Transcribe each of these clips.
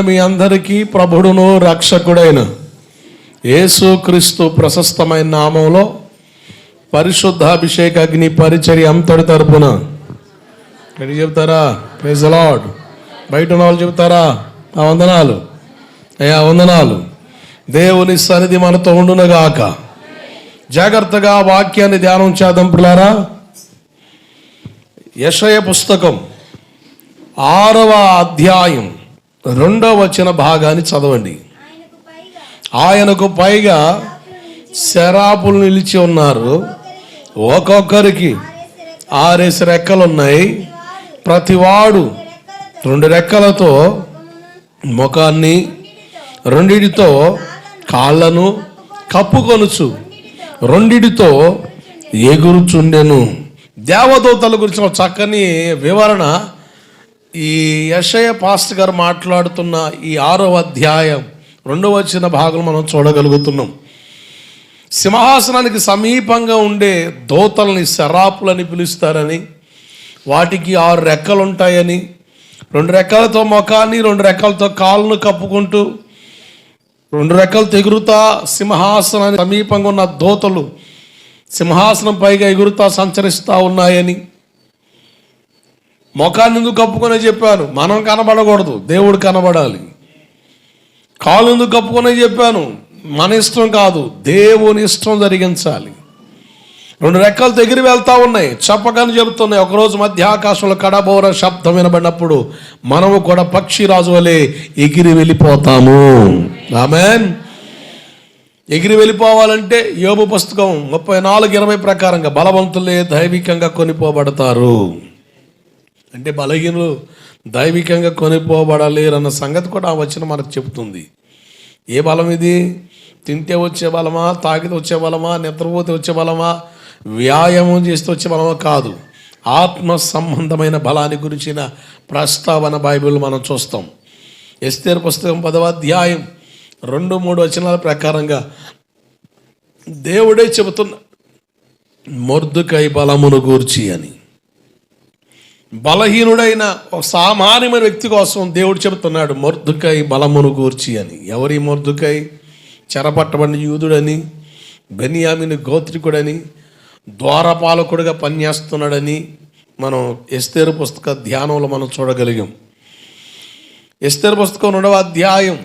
మీ అందరికీ ప్రభుడును రక్షకుడైన యేసుక్రీస్తు ప్రశస్తమైన నామంలో పరిశుద్ధాభిషేక అగ్ని పరిచర్య అంతటి తరపున చెప్తారా? Praise the Lord. బయట ఉన్న వాళ్ళు చెప్తారా? వందనాలు అయ్యా, వందనాలు. దేవుని సన్నిధి మనతో ఉండునుగాక. జాగ్రత్తగా వాక్యాన్ని ధ్యానం చేద్దాం పిల్లారా. యెషయా పుస్తకం 6వ అధ్యాయం 2వ వచన భాగాన్ని చదవండి. ఆయనకు పైగా శరాపులు నిలిచి ఉన్నారు, ఒక్కొక్కరికి 6 రెక్కలున్నాయి. ప్రతివాడు 2 రెక్కలతో ముఖాన్ని, 2 కాళ్ళను కప్పుకొనుచు, 2 ఎగురుచుండెను. దేవదూతల గురించి ఒక చక్కని వివరణ ఈ యెషయా పాస్టర్ గారు మాట్లాడుతున్న ఈ 6వ అధ్యాయం 2వ వచన భాగం మనం చూడగలుగుతున్నాం. సింహాసనానికి సమీపంగా ఉండే దూతల్ని శరాపులని పిలుస్తారని, వాటికి 6 రెక్కలు ఉంటాయని, 2 రెక్కలతో ముఖాన్ని, 2 రెక్కలతో కాళ్ళను కప్పుకుంటూ, 2 రెక్కలతో ఎగురుతా సింహాసనానికి సమీపంగా ఉన్న దూతలు సింహాసనం పైగా ఎగురుతా సంచరిస్తూ ఉన్నాయని. ముఖాన్ని ఎందుకు కప్పుకొనే చెప్పాను? మనం కనబడకూడదు, దేవుడు కనబడాలి. కాళ్ళు ఎందుకు కప్పుకొనే చెప్పాను? మన ఇష్టం కాదు, దేవుని ఇష్టం జరిగించాలి. 2 రెక్కలతో ఎగిరి వెళ్తా ఉన్నాయి, చెప్పకని చెబుతున్నాయి. ఒకరోజు మధ్య ఆకాశంలో కడబోర శబ్దం వినబడినప్పుడు మనము కూడా పక్షిరాజు వలె ఎగిరి వెళ్ళిపోతాము. ఆమేన్. ఎగిరి వెళ్ళిపోవాలంటే యోబు పుస్తకం 34:20 ప్రకారంగా బలవంతులే దైవికంగా కొనిపోబడతారు. అంటే బలహీనులు దైవికంగా కొనిపోబడలేరన్న సంగతి కూడా ఆ వచనం మనకు చెబుతుంది. ఏ బలం ఇది? తింటే వచ్చే బలమా? తాగితే వచ్చే బలమా? నిద్రపోతే వచ్చే బలమా? వ్యాయామం చేస్తే వచ్చే బలమా? కాదు. ఆత్మ సంబంధమైన బలాన్ని గురించిన ప్రస్తావన బైబిల్ మనం చూస్తాం. ఎస్తేరు పుస్తకం 10వ అధ్యాయం 2-3 వచనాల ప్రకారంగా దేవుడే చెబుతున్న మొర్దుకై బలమును గూర్చి అని. బలహీనుడైన ఒక సామాన్యమైన వ్యక్తి కోసం దేవుడు చెబుతున్నాడు మొర్దుకై బలమును గూర్చి అని. ఎవరి మొర్దుకై? చెరపట్టబడిన యూదుడని, బెన్యామీను గోత్రికుడని, ద్వారపాలకుడిగా పనిచేస్తున్నాడని మనం ఎస్తేరు పుస్తక ధ్యానంలో మనం చూడగలిగాం. ఎస్తేరు పుస్తకం 2వ అధ్యాయం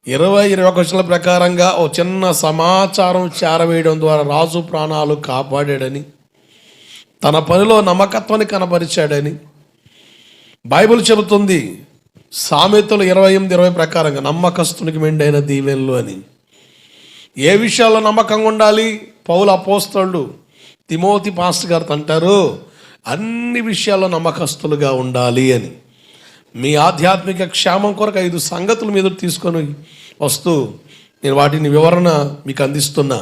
20-21 వచనాల ప్రకారంగా ఓ చిన్న సమాచారం చేరవేయడం ద్వారా రాజు ప్రాణాలు కాపాడాడని, తన పనిలో నమ్మకత్వాన్ని కనపరిచాడని బైబిల్ చెబుతుంది. సామెతలు 28-20 ప్రకారంగా నమ్మకస్తునికి మెండైన దీవెనలు అని. ఏ విషయాల్లో నమ్మకంగా ఉండాలి? పౌలు అపోస్తలుడు తిమోతి పాస్టర్ గారు అంటారు, అన్ని విషయాల్లో నమ్మకస్తులుగా ఉండాలి అని. మీ ఆధ్యాత్మిక క్షేమం కొరకు 5 సంగతుల మీద తీసుకొని వస్తూ నేను వాటిని వివరణ మీకు అందిస్తున్నా.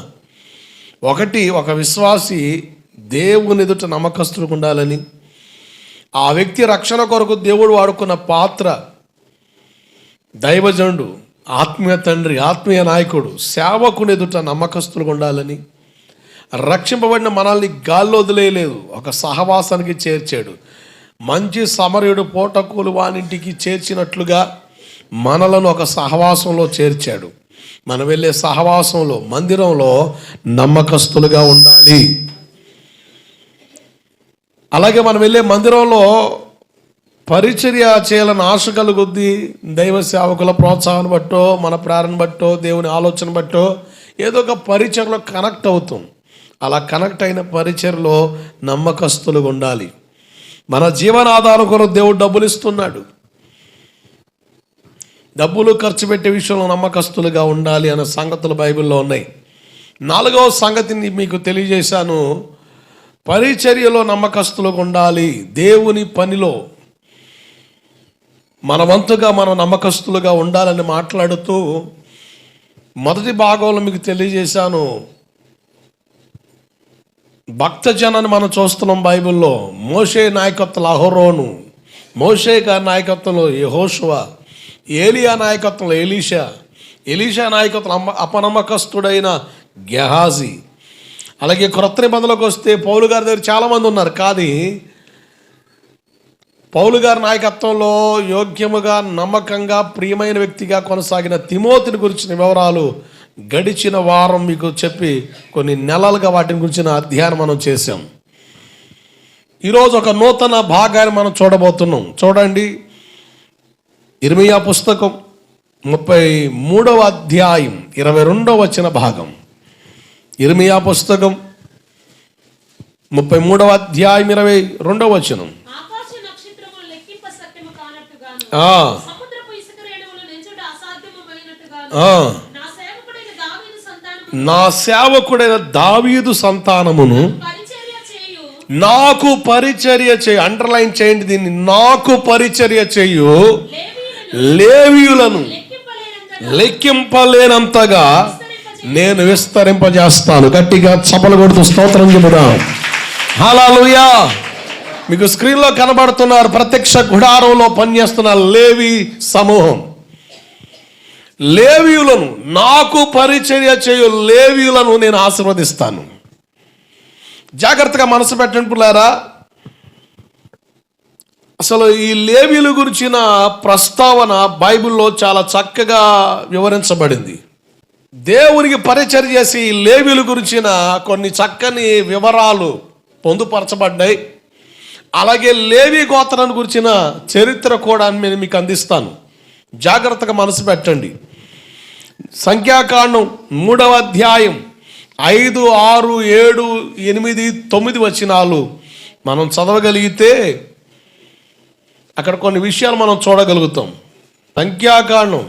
1, ఒక విశ్వాసి దేవుని ఎదుట నమ్మకస్తులకు ఉండాలని, ఆ వ్యక్తి రక్షణ కొరకు దేవుడు వాడుకున్న పాత్ర, దైవజనుడు, ఆత్మీయ తండ్రి, ఆత్మీయ నాయకుడు, సేవకుని ఎదుట నమ్మకస్తులుగా ఉండాలని, రక్షింపబడిన మనల్ని గాల్లో వదిలేయలేదు, ఒక సహవాసానికి చేర్చాడు. మంచి సమరయుడు పూటకూలు వానింటికి చేర్చినట్లుగా మనలను ఒక సహవాసంలో చేర్చాడు. మనం వెళ్ళే సహవాసంలో, మందిరంలో నమ్మకస్తులుగా ఉండాలి. అలాగే మనం వెళ్ళే మందిరంలో పరిచర్య చేయాలని ఆశ కలుగుద్ది. దైవ సేవకుల ప్రోత్సాహాన్ని బట్టో, మన ప్రేరణ బట్టో, దేవుని ఆలోచన బట్టో ఏదో ఒక పరిచర్లో కనెక్ట్ అవుతాం. అలా కనెక్ట్ అయిన పరిచర్లో నమ్మకస్తులుగా ఉండాలి. మన జీవనాధారం కొరకు దేవుడు డబ్బులు ఇస్తున్నాడు. డబ్బులు ఖర్చు పెట్టే విషయంలో నమ్మకస్తులుగా ఉండాలి అనే సంగతులు బైబిల్లో ఉన్నాయి. 4వ సంగతిని మీకు తెలియజేశాను. పరిచర్యలో నమ్మకస్తులుగా ఉండాలి. దేవుని పనిలో మన వంతుగా మనం నమ్మకస్తులుగా ఉండాలని మాట్లాడుతూ మొదటి భాగంలో మీకు తెలియజేశాను. భక్తజనాన్ని మనం చూస్తున్నాం బైబిల్లో. మోషే నాయకత్వంలో అహరోను, మోషే గారి నాయకత్వంలో యెహోషువ, ఏలియా నాయకత్వంలో ఎలీషా, ఎలీషా నాయకత్వంలో అపనమ్మకస్తుడైన గెహాజీ. అలాగే క్రొత్త నిబంధనలోకి వస్తే పౌలు గారి దగ్గర చాలామంది ఉన్నారు, కానీ పౌలు గారి నాయకత్వంలో యోగ్యముగా, నమ్మకంగా, ప్రియమైన వ్యక్తిగా కొనసాగిన తిమోతిని గురించిన వివరాలు గడిచిన వారం మీకు చెప్పి కొన్ని నెలలుగా వాటిని గురించిన అధ్యయనం మనం చేశాం. ఈరోజు ఒక నూతన భాగాన్ని మనం చూడబోతున్నాం. చూడండి, ఇర్మీయా పుస్తకం 33వ అధ్యాయం 22వ వచన భాగం. ఇర్మీయా పుస్తకం 33వ అధ్యాయం 22వ వచనం. నా సేవకుడైన దావీదు సంతానమును నాకు పరిచర్య చేయు. అండర్లైన్ చేయండి దీన్ని, నాకు పరిచర్య చేయు లేవీయులను లెక్కింపలేనంతగా నేను విస్తరింపజేస్తాను. గట్టిగా చప్పలు కొడుతూ స్తోత్రం చెబుదాం. హల్లెలూయా. మీకు స్క్రీన్లో కనబడుతున్నారు ప్రత్యక్ష గుడారంలో పనిచేస్తున్న లేవి సమూహం. లేవీయులను, నాకు పరిచర్య చేయు లేవీయులను నేను ఆశీర్వదిస్తాను. జాగ్రత్తగా మనసు పెట్టండి పిల్లారా. అసలు ఈ లేవీయుల గురించిన ప్రస్తావన బైబిల్లో చాలా చక్కగా వివరించబడింది. దేవునికి పరిచర్య చేసి ఈ లేవీయుల గురించిన కొన్ని చక్కని వివరాలు పొందుపరచబడ్డాయి. అలాగే లేవి గోత్రాన్ని గురించిన చరిత్ర కూడా నేను మీకు అందిస్తాను. జాగ్రత్తగా మనసు పెట్టండి. సంఖ్యాకాండం 3వ అధ్యాయం 5, 6, 7, 8, 9 వచనాలు మనం చదవగలిగితే అక్కడ కొన్ని విషయాలు మనం చూడగలుగుతాం. సంఖ్యాకాండం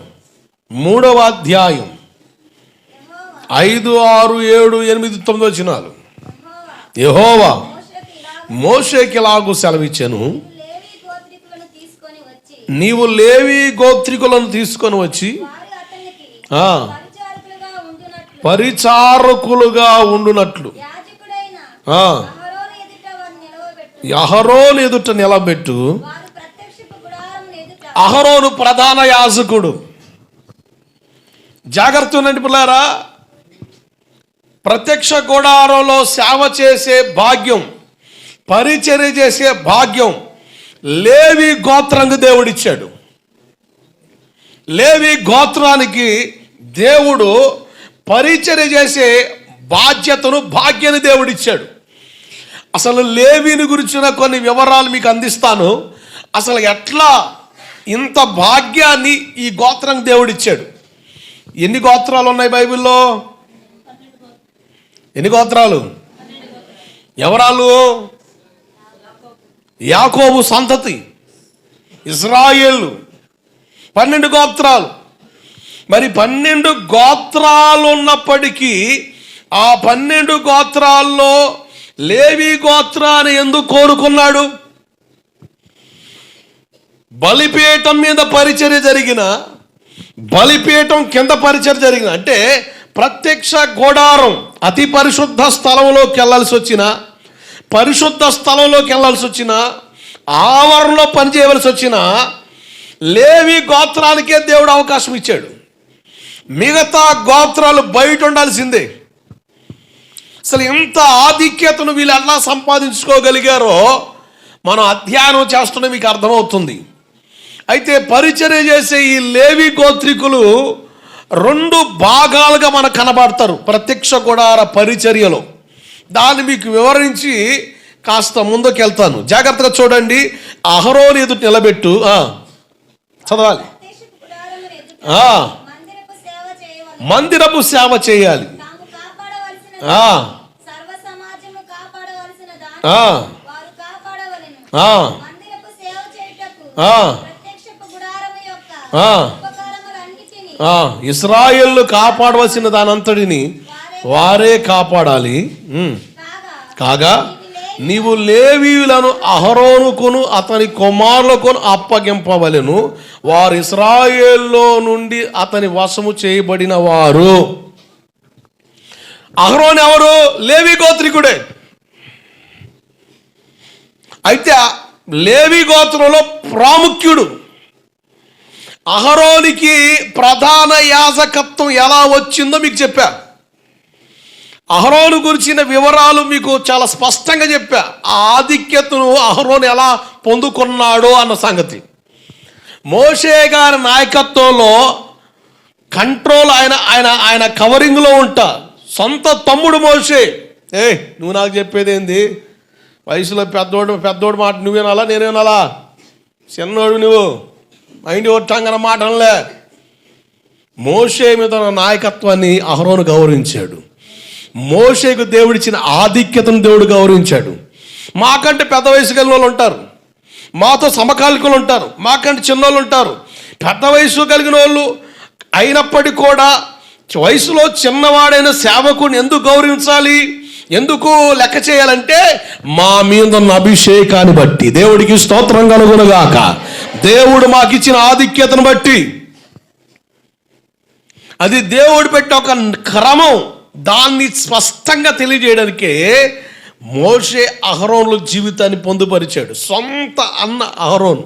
3వ అధ్యాయం 5, 6, 7, 8, 9 వచనాలు. యెహోవా మోషేకి ఇలాగు సెలవిచ్చెను, నీవు లేవి గోత్రికులను తీసుకొని వచ్చి పరిచారకులుగా ఉండునట్లు అహరోను ఎదుట నిలబెట్టు. అహరోను ప్రధాన యాజకుడు. జాగ్రత్త ఉండండి పిల్లారా. ప్రత్యక్ష గుడారంలో సేవ చేసే భాగ్యం, పరిచర్య చేసే భాగ్యం లేవి గోత్రానికి దేవుడిచ్చాడు. లేవి గోత్రానికి దేవుడు పరిచర్య చేసే బాధ్యతను, భాగ్యాన్ని దేవుడిచ్చాడు. అసలు లేవిని గురించిన కొన్ని వివరాలు మీకు అందిస్తాను. అసలు ఎట్లా ఇంత భాగ్యాన్ని ఈ గోత్రానికి దేవుడిచ్చాడు. ఎన్ని గోత్రాలు ఉన్నాయి బైబిల్లో? ఎన్ని గోత్రాలు? ఎవరాలు? యాకోబు సంతతి, ఇశ్రాయేలు, 12 గోత్రాలు. మరి 12 గోత్రాలు ఉన్నప్పటికీ ఆ 12 గోత్రాల్లో లేవి గోత్రాన్ని ఎందుకు కోరుకున్నాడు? బలిపీఠం మీద పరిచర్య జరిగిన, బలిపీఠం కింద పరిచర్య జరిగిన, అంటే ప్రత్యక్ష గుడారం అతి పరిశుద్ధ స్థలంలోకి వెళ్ళాల్సి వచ్చిన, పరిశుద్ధ స్థలంలోకి వెళ్ళాల్సి వచ్చిన, ఆవరణలో పనిచేయవలసి వచ్చిన లేవి గోత్రానికే దేవుడు అవకాశం ఇచ్చాడు. మిగతా గోత్రాలు బయట ఉండాల్సిందే. అసలు ఎంత ఆధిక్యతను వీళ్ళు ఎలా సంపాదించుకోగలిగారో మనం అధ్యయనం చేస్తున్న మీకు అర్థమవుతుంది. అయితే పరిచర్య చేసే ఈ లేవి గోత్రికులు 2 భాగాలుగా మనకు కనబడతారు ప్రత్యక్ష గుడార పరిచర్యలో. దాన్ని మీకు వివరించి కాస్త ముందుకు వెళ్తాను. జాగ్రత్తగా చూడండి. అహరోను ఎదుట నిలబెట్టు. చదవాలి. మందిరపు సేవ చేయాలి. ఇశ్రాయేలు కాపాడవలసిన దానంతటిని వారే కాపాడాలి. కాగా నీవు లేవీయులను అహరోనుకును అతని కుమారులకును అప్పగింపవలెను. వారు ఇశ్రాయేల్లో నుండి అతని వశము చేయబడిన వారు. అహరోను ఎవరు? లేవి గోత్రికుడే. అయితే లేవి గోత్రంలో ప్రాముఖ్యుడు. అహరోనికి ప్రధాన యాజకత్వం ఎలా వచ్చిందో మీకు చెప్పా. అహరోను గురించిన వివరాలు మీకు చాలా స్పష్టంగా చెప్పా. ఆ ఆధిక్యతను అహరోను ఎలా పొందుకున్నాడో అన్న సంగతి. మోషే గారి నాయకత్వంలో కంట్రోల్ ఆయన ఆయన ఆయన కవరింగ్లో ఉంటా. సొంత తమ్ముడు మోషే, నువ్వు నాకు చెప్పేది ఏంది, వయసులో పెద్దోడు మాట నువ్వేనాలా నేనేనాలా, చిన్నోడు నువ్వు మైండ్ ఒట్టంగన మాటలే. మోషే మీద నాయకత్వాన్ని అహరోను గౌరవించాడు. మోషేకు దేవుడిచ్చిన ఆధిక్యతను దేవుడు గౌరవించాడు. మాకంటే పెద్ద వయసు కలిగిన వాళ్ళు ఉంటారు, మాతో సమకాలికులు ఉంటారు, మాకంటే చిన్నోళ్ళు ఉంటారు. పెద్ద వయసు కలిగిన వాళ్ళు అయినప్పటికీ కూడా వయసులో చిన్నవాడైన సేవకుని ఎందుకు గౌరవించాలి, ఎందుకు లెక్క చేయాలంటే మా మీద ఉన్న అభిషేకాన్ని బట్టి. దేవుడికి స్తోత్రం కలుగునుగాక. దేవుడు మాకిచ్చిన ఆధిక్యతను బట్టి, అది దేవుడు పెట్టే ఒక క్రమం. దాన్ని స్పష్టంగా తెలియజేయడానికే మోషే అహరోనుల జీవితాన్ని పొందుపరిచాడు. సొంత అన్న అహరోను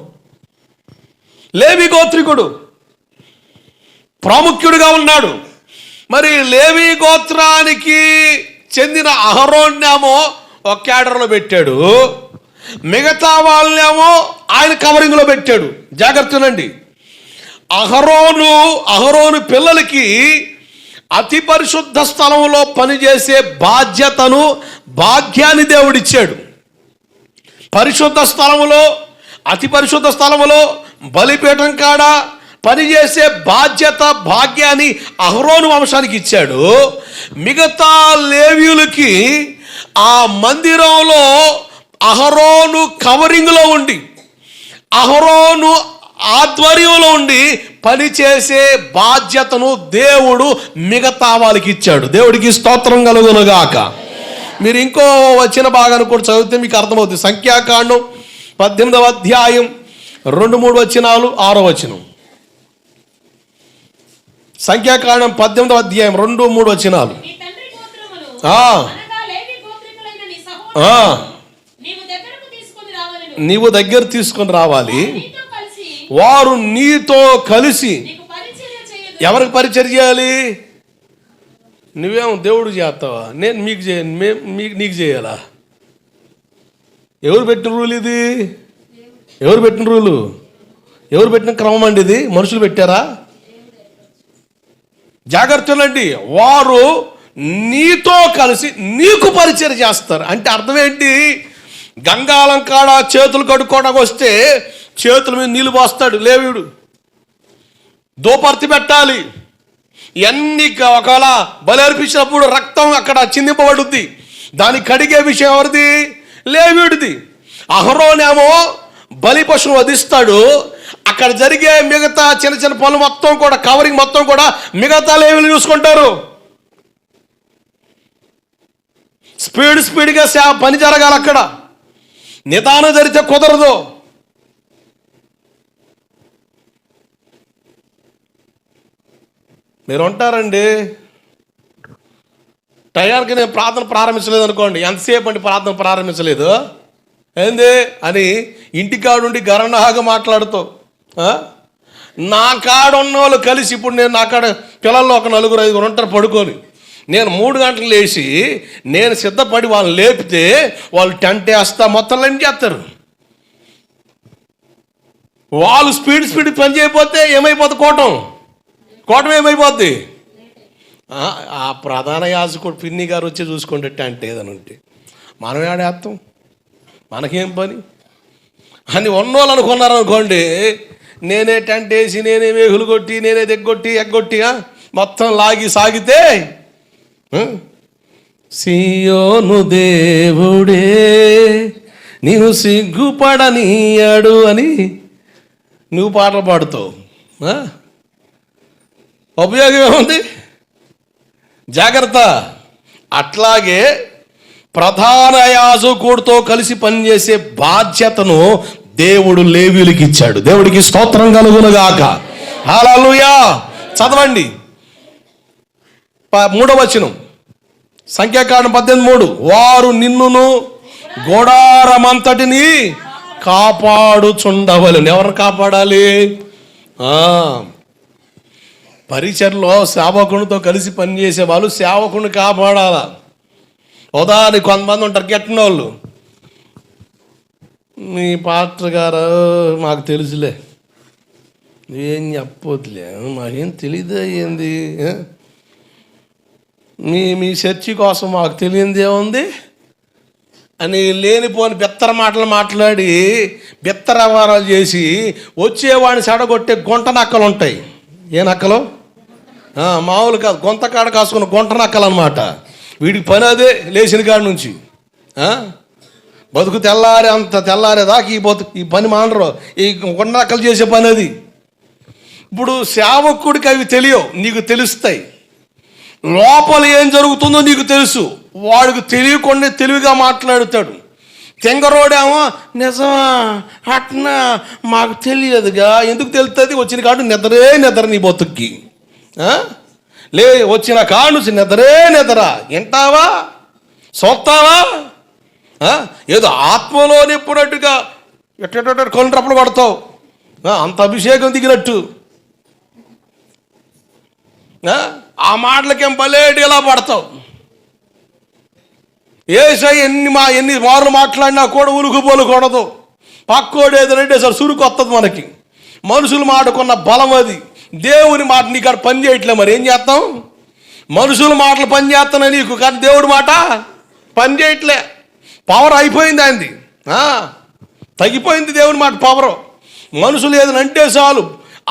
లేవి గోత్రికుడు, ప్రాముఖ్యుడిగా ఉన్నాడు. మరి లేవి గోత్రానికి చెందిన అహరోన్నేమో ఒక క్యాడర్లో పెట్టాడు, మిగతా వాళ్ళనేమో ఆయన కవరింగ్లో పెట్టాడు. జాగ్రత్తనండి. అహరోను పిల్లలకి అతి పరిశుద్ధ స్థలంలో పనిచేసే బాధ్యతను, భాగ్యాన్ని దేవుడిచ్చాడు. పరిశుద్ధ స్థలములో, అతి పరిశుద్ధ స్థలములో బలిపీఠం కాడ పనిచేసే బాధ్యత, భాగ్యాన్ని అహరోను వంశానికి ఇచ్చాడు. మిగతా లేవీయులకి ఆ మందిరంలో అహరోను కవరింగ్లో ఉండి, అహరోను ఆధ్వర్యంలో ఉండి పనిచేసే బాధ్యతను దేవుడు మిగతా వాళ్ళకి ఇచ్చాడు. దేవుడికి స్తోత్రం కలుగునుగాక. మీరు ఇంకో వచ్చిన భాగాన్ని కూడా చదివితే మీకు అర్థమవుతుంది. సంఖ్యాకాండం 18వ అధ్యాయం 2-3 వచనాలు, 6వ వచనం. సంఖ్యాకాండం 18వ అధ్యాయం 2-3 వచనాలు. నీవు దగ్గర తీసుకొని రావాలి, వారు నీతో కలిసి. ఎవరికి పరిచర్య చేయాలి? నువ్వేమో దేవుడు చేస్తావా, నేను నీకు చేయాలా? ఎవరు పెట్టిన రూల్ ఇది? ఎవరు పెట్టిన రూలు? ఎవరు పెట్టిన క్రమం అండి ఇది? మనుషులు పెట్టారా? జాగ్రత్తలండి. వారు నీతో కలిసి నీకు పరిచర్య చేస్తారు. అంటే అర్థం ఏంటి? గంగాళం కాడ చేతులు కడుక్కోవడానికి వస్తే చేతుల మీద నీళ్ళు పోస్తాడు లేవీయుడు, దోపర్తి పెట్టాలి. ఇవన్నీ ఒకవేళ బలి అర్పించినప్పుడు రక్తం అక్కడ చిందింపబడుద్ది. దాన్ని కడిగే విషయం ఎవరిది? లేవీయుడిది. అహరోనేమో బలి పశువు వధిస్తాడు. అక్కడ జరిగే మిగతా చిన్న చిన్న పనులు మొత్తం కూడా, కవరింగ్ మొత్తం కూడా మిగతా లేవీలు చూసుకుంటారు. స్పీడ్గా పని జరగాలి. అక్కడ నిదానం జరిగితే కుదరదు. మీరు ఉంటారండి, టయానికి నేను ప్రార్థన ప్రారంభించలేదు అనుకోండి, ఎంతసేపు అంటే ప్రార్థన ప్రారంభించలేదు ఏంది అని ఇంటికాడుండి గరణహాగా మాట్లాడుతావు. నా కాడ ఉన్న వాళ్ళు కలిసి, ఇప్పుడు నేను నా కాడ పిల్లల్లో ఒక 4-5 ఉంటారు పడుకొని, నేను 3 గంటలు లేచి నేను సిద్ధపడి వాళ్ళని లేపితే వాళ్ళు టెంట్ వేస్తా మొత్తం ఏం చేస్తారు. వాళ్ళు స్పీడ్ పని చేయకపోతే ఏమైపోతుంది? కోటం ఏమైపోద్ది? ఆ ప్రధాన యాజకుడు పిన్ని గారు వచ్చి చూసుకుంటే టెంట్ ఏదని ఉంటే మనం ఏడేస్తాం, మనకేం పని అని ఉన్నోళ్ళు అనుకున్నారు అనుకోండి. నేనే టెంట్ వేసి, నేనే వేగులు కొట్టి, నేనే ఎగ్గొట్టి మొత్తం లాగి సాగితే సియోను దేవుడే నీవు సిగ్గుపడనీయడు అని నువ్వు పాటలు పాడుతావు. ఉపయోగం ఏముంది? జాగ్రత్త. అట్లాగే ప్రధాన యాజకుడితో కలిసి పనిచేసే బాధ్యతను దేవుడు లేవీయులకు ఇచ్చాడు. దేవుడికి స్తోత్రం కలుగునుగాక. హల్లెలూయా. చదవండి 3వ వచనం, సంఖ్యాకాండం 18:3. వారు నిన్నును గోడారమంతటిని కాపాడుచుండవలెను. ఎవరిని కాపాడాలి? పరిచర్లో సేవకునితో కలిసి పనిచేసే వాళ్ళు సేవకుని కాపాడాల. ఉదాహరణ కొంతమంది ఉంటారు కెట్టిన వాళ్ళు, మీ పాస్టర్ గారు మాకు తెలుసులే, ఏం చెప్పొద్దులే, మాకేం తెలీదా ఏంది, మీ చర్చి కోసం మాకు తెలియంది ఏముంది అని లేనిపోని బెత్తర మాటలు మాట్లాడి బెత్తర వ్యవహారాలు చేసి వచ్చేవాడిని చెడగొట్టే గుంట నక్కలు ఉంటాయి. ఏ నక్కలు? మామూలు కాదు, గొంత కాడ కాసుకున్న గుంట నక్కలు అనమాట. వీడికి పని అదే, లేచిన కాడి నుంచి బతుకు తెల్లారేదాకా ఈ పని మానరు, ఈ గుంట నక్కలు చేసే పని అది. ఇప్పుడు సేవకుడికి అవి తెలియవు, నీకు తెలుస్తాయి. లోపల ఏం జరుగుతుందో నీకు తెలుసు, వాడికి తెలియకుండా తెలివిగా మాట్లాడుతాడు. తెంగరోడేమో నిజమా అట్నా మాకు తెలియదుగా, ఎందుకు తెలుస్తుంది? వచ్చిన కాడు నిద్ర నీ బతుక్కి వచ్చిన కాడు నుంచి నిద్ర వింటావా, చూస్తావా? ఏదో ఆత్మలో నిప్పునట్టుగా ఎట్ట కొనరప్పుడు పడతావు, అంత అభిషేకం దిగినట్టు. ఆ మాటలకేం పలేటి ఎలా పడతావు? ఏసై ఎన్ని మార్లు మాట్లాడినా కూడా ఉలుగు పలుకూడదు. పక్కోడు ఏదంటే సార్ సురుకు వస్తుంది మనకి. మనుషులు మాటకున్న బలం అది, దేవుని మాట నీకు అక్కడ పని చేయట్లే. మరి ఏం చేస్తాం? మనుషుల మాటలు పని చేస్తున్నా నీకు, కానీ దేవుడి మాట పని చేయట్లే. పవర్ అయిపోయింది ఆయనది, తగ్గిపోయింది దేవుని మాట పవరు. మనుషులు ఏదనంటే చాలు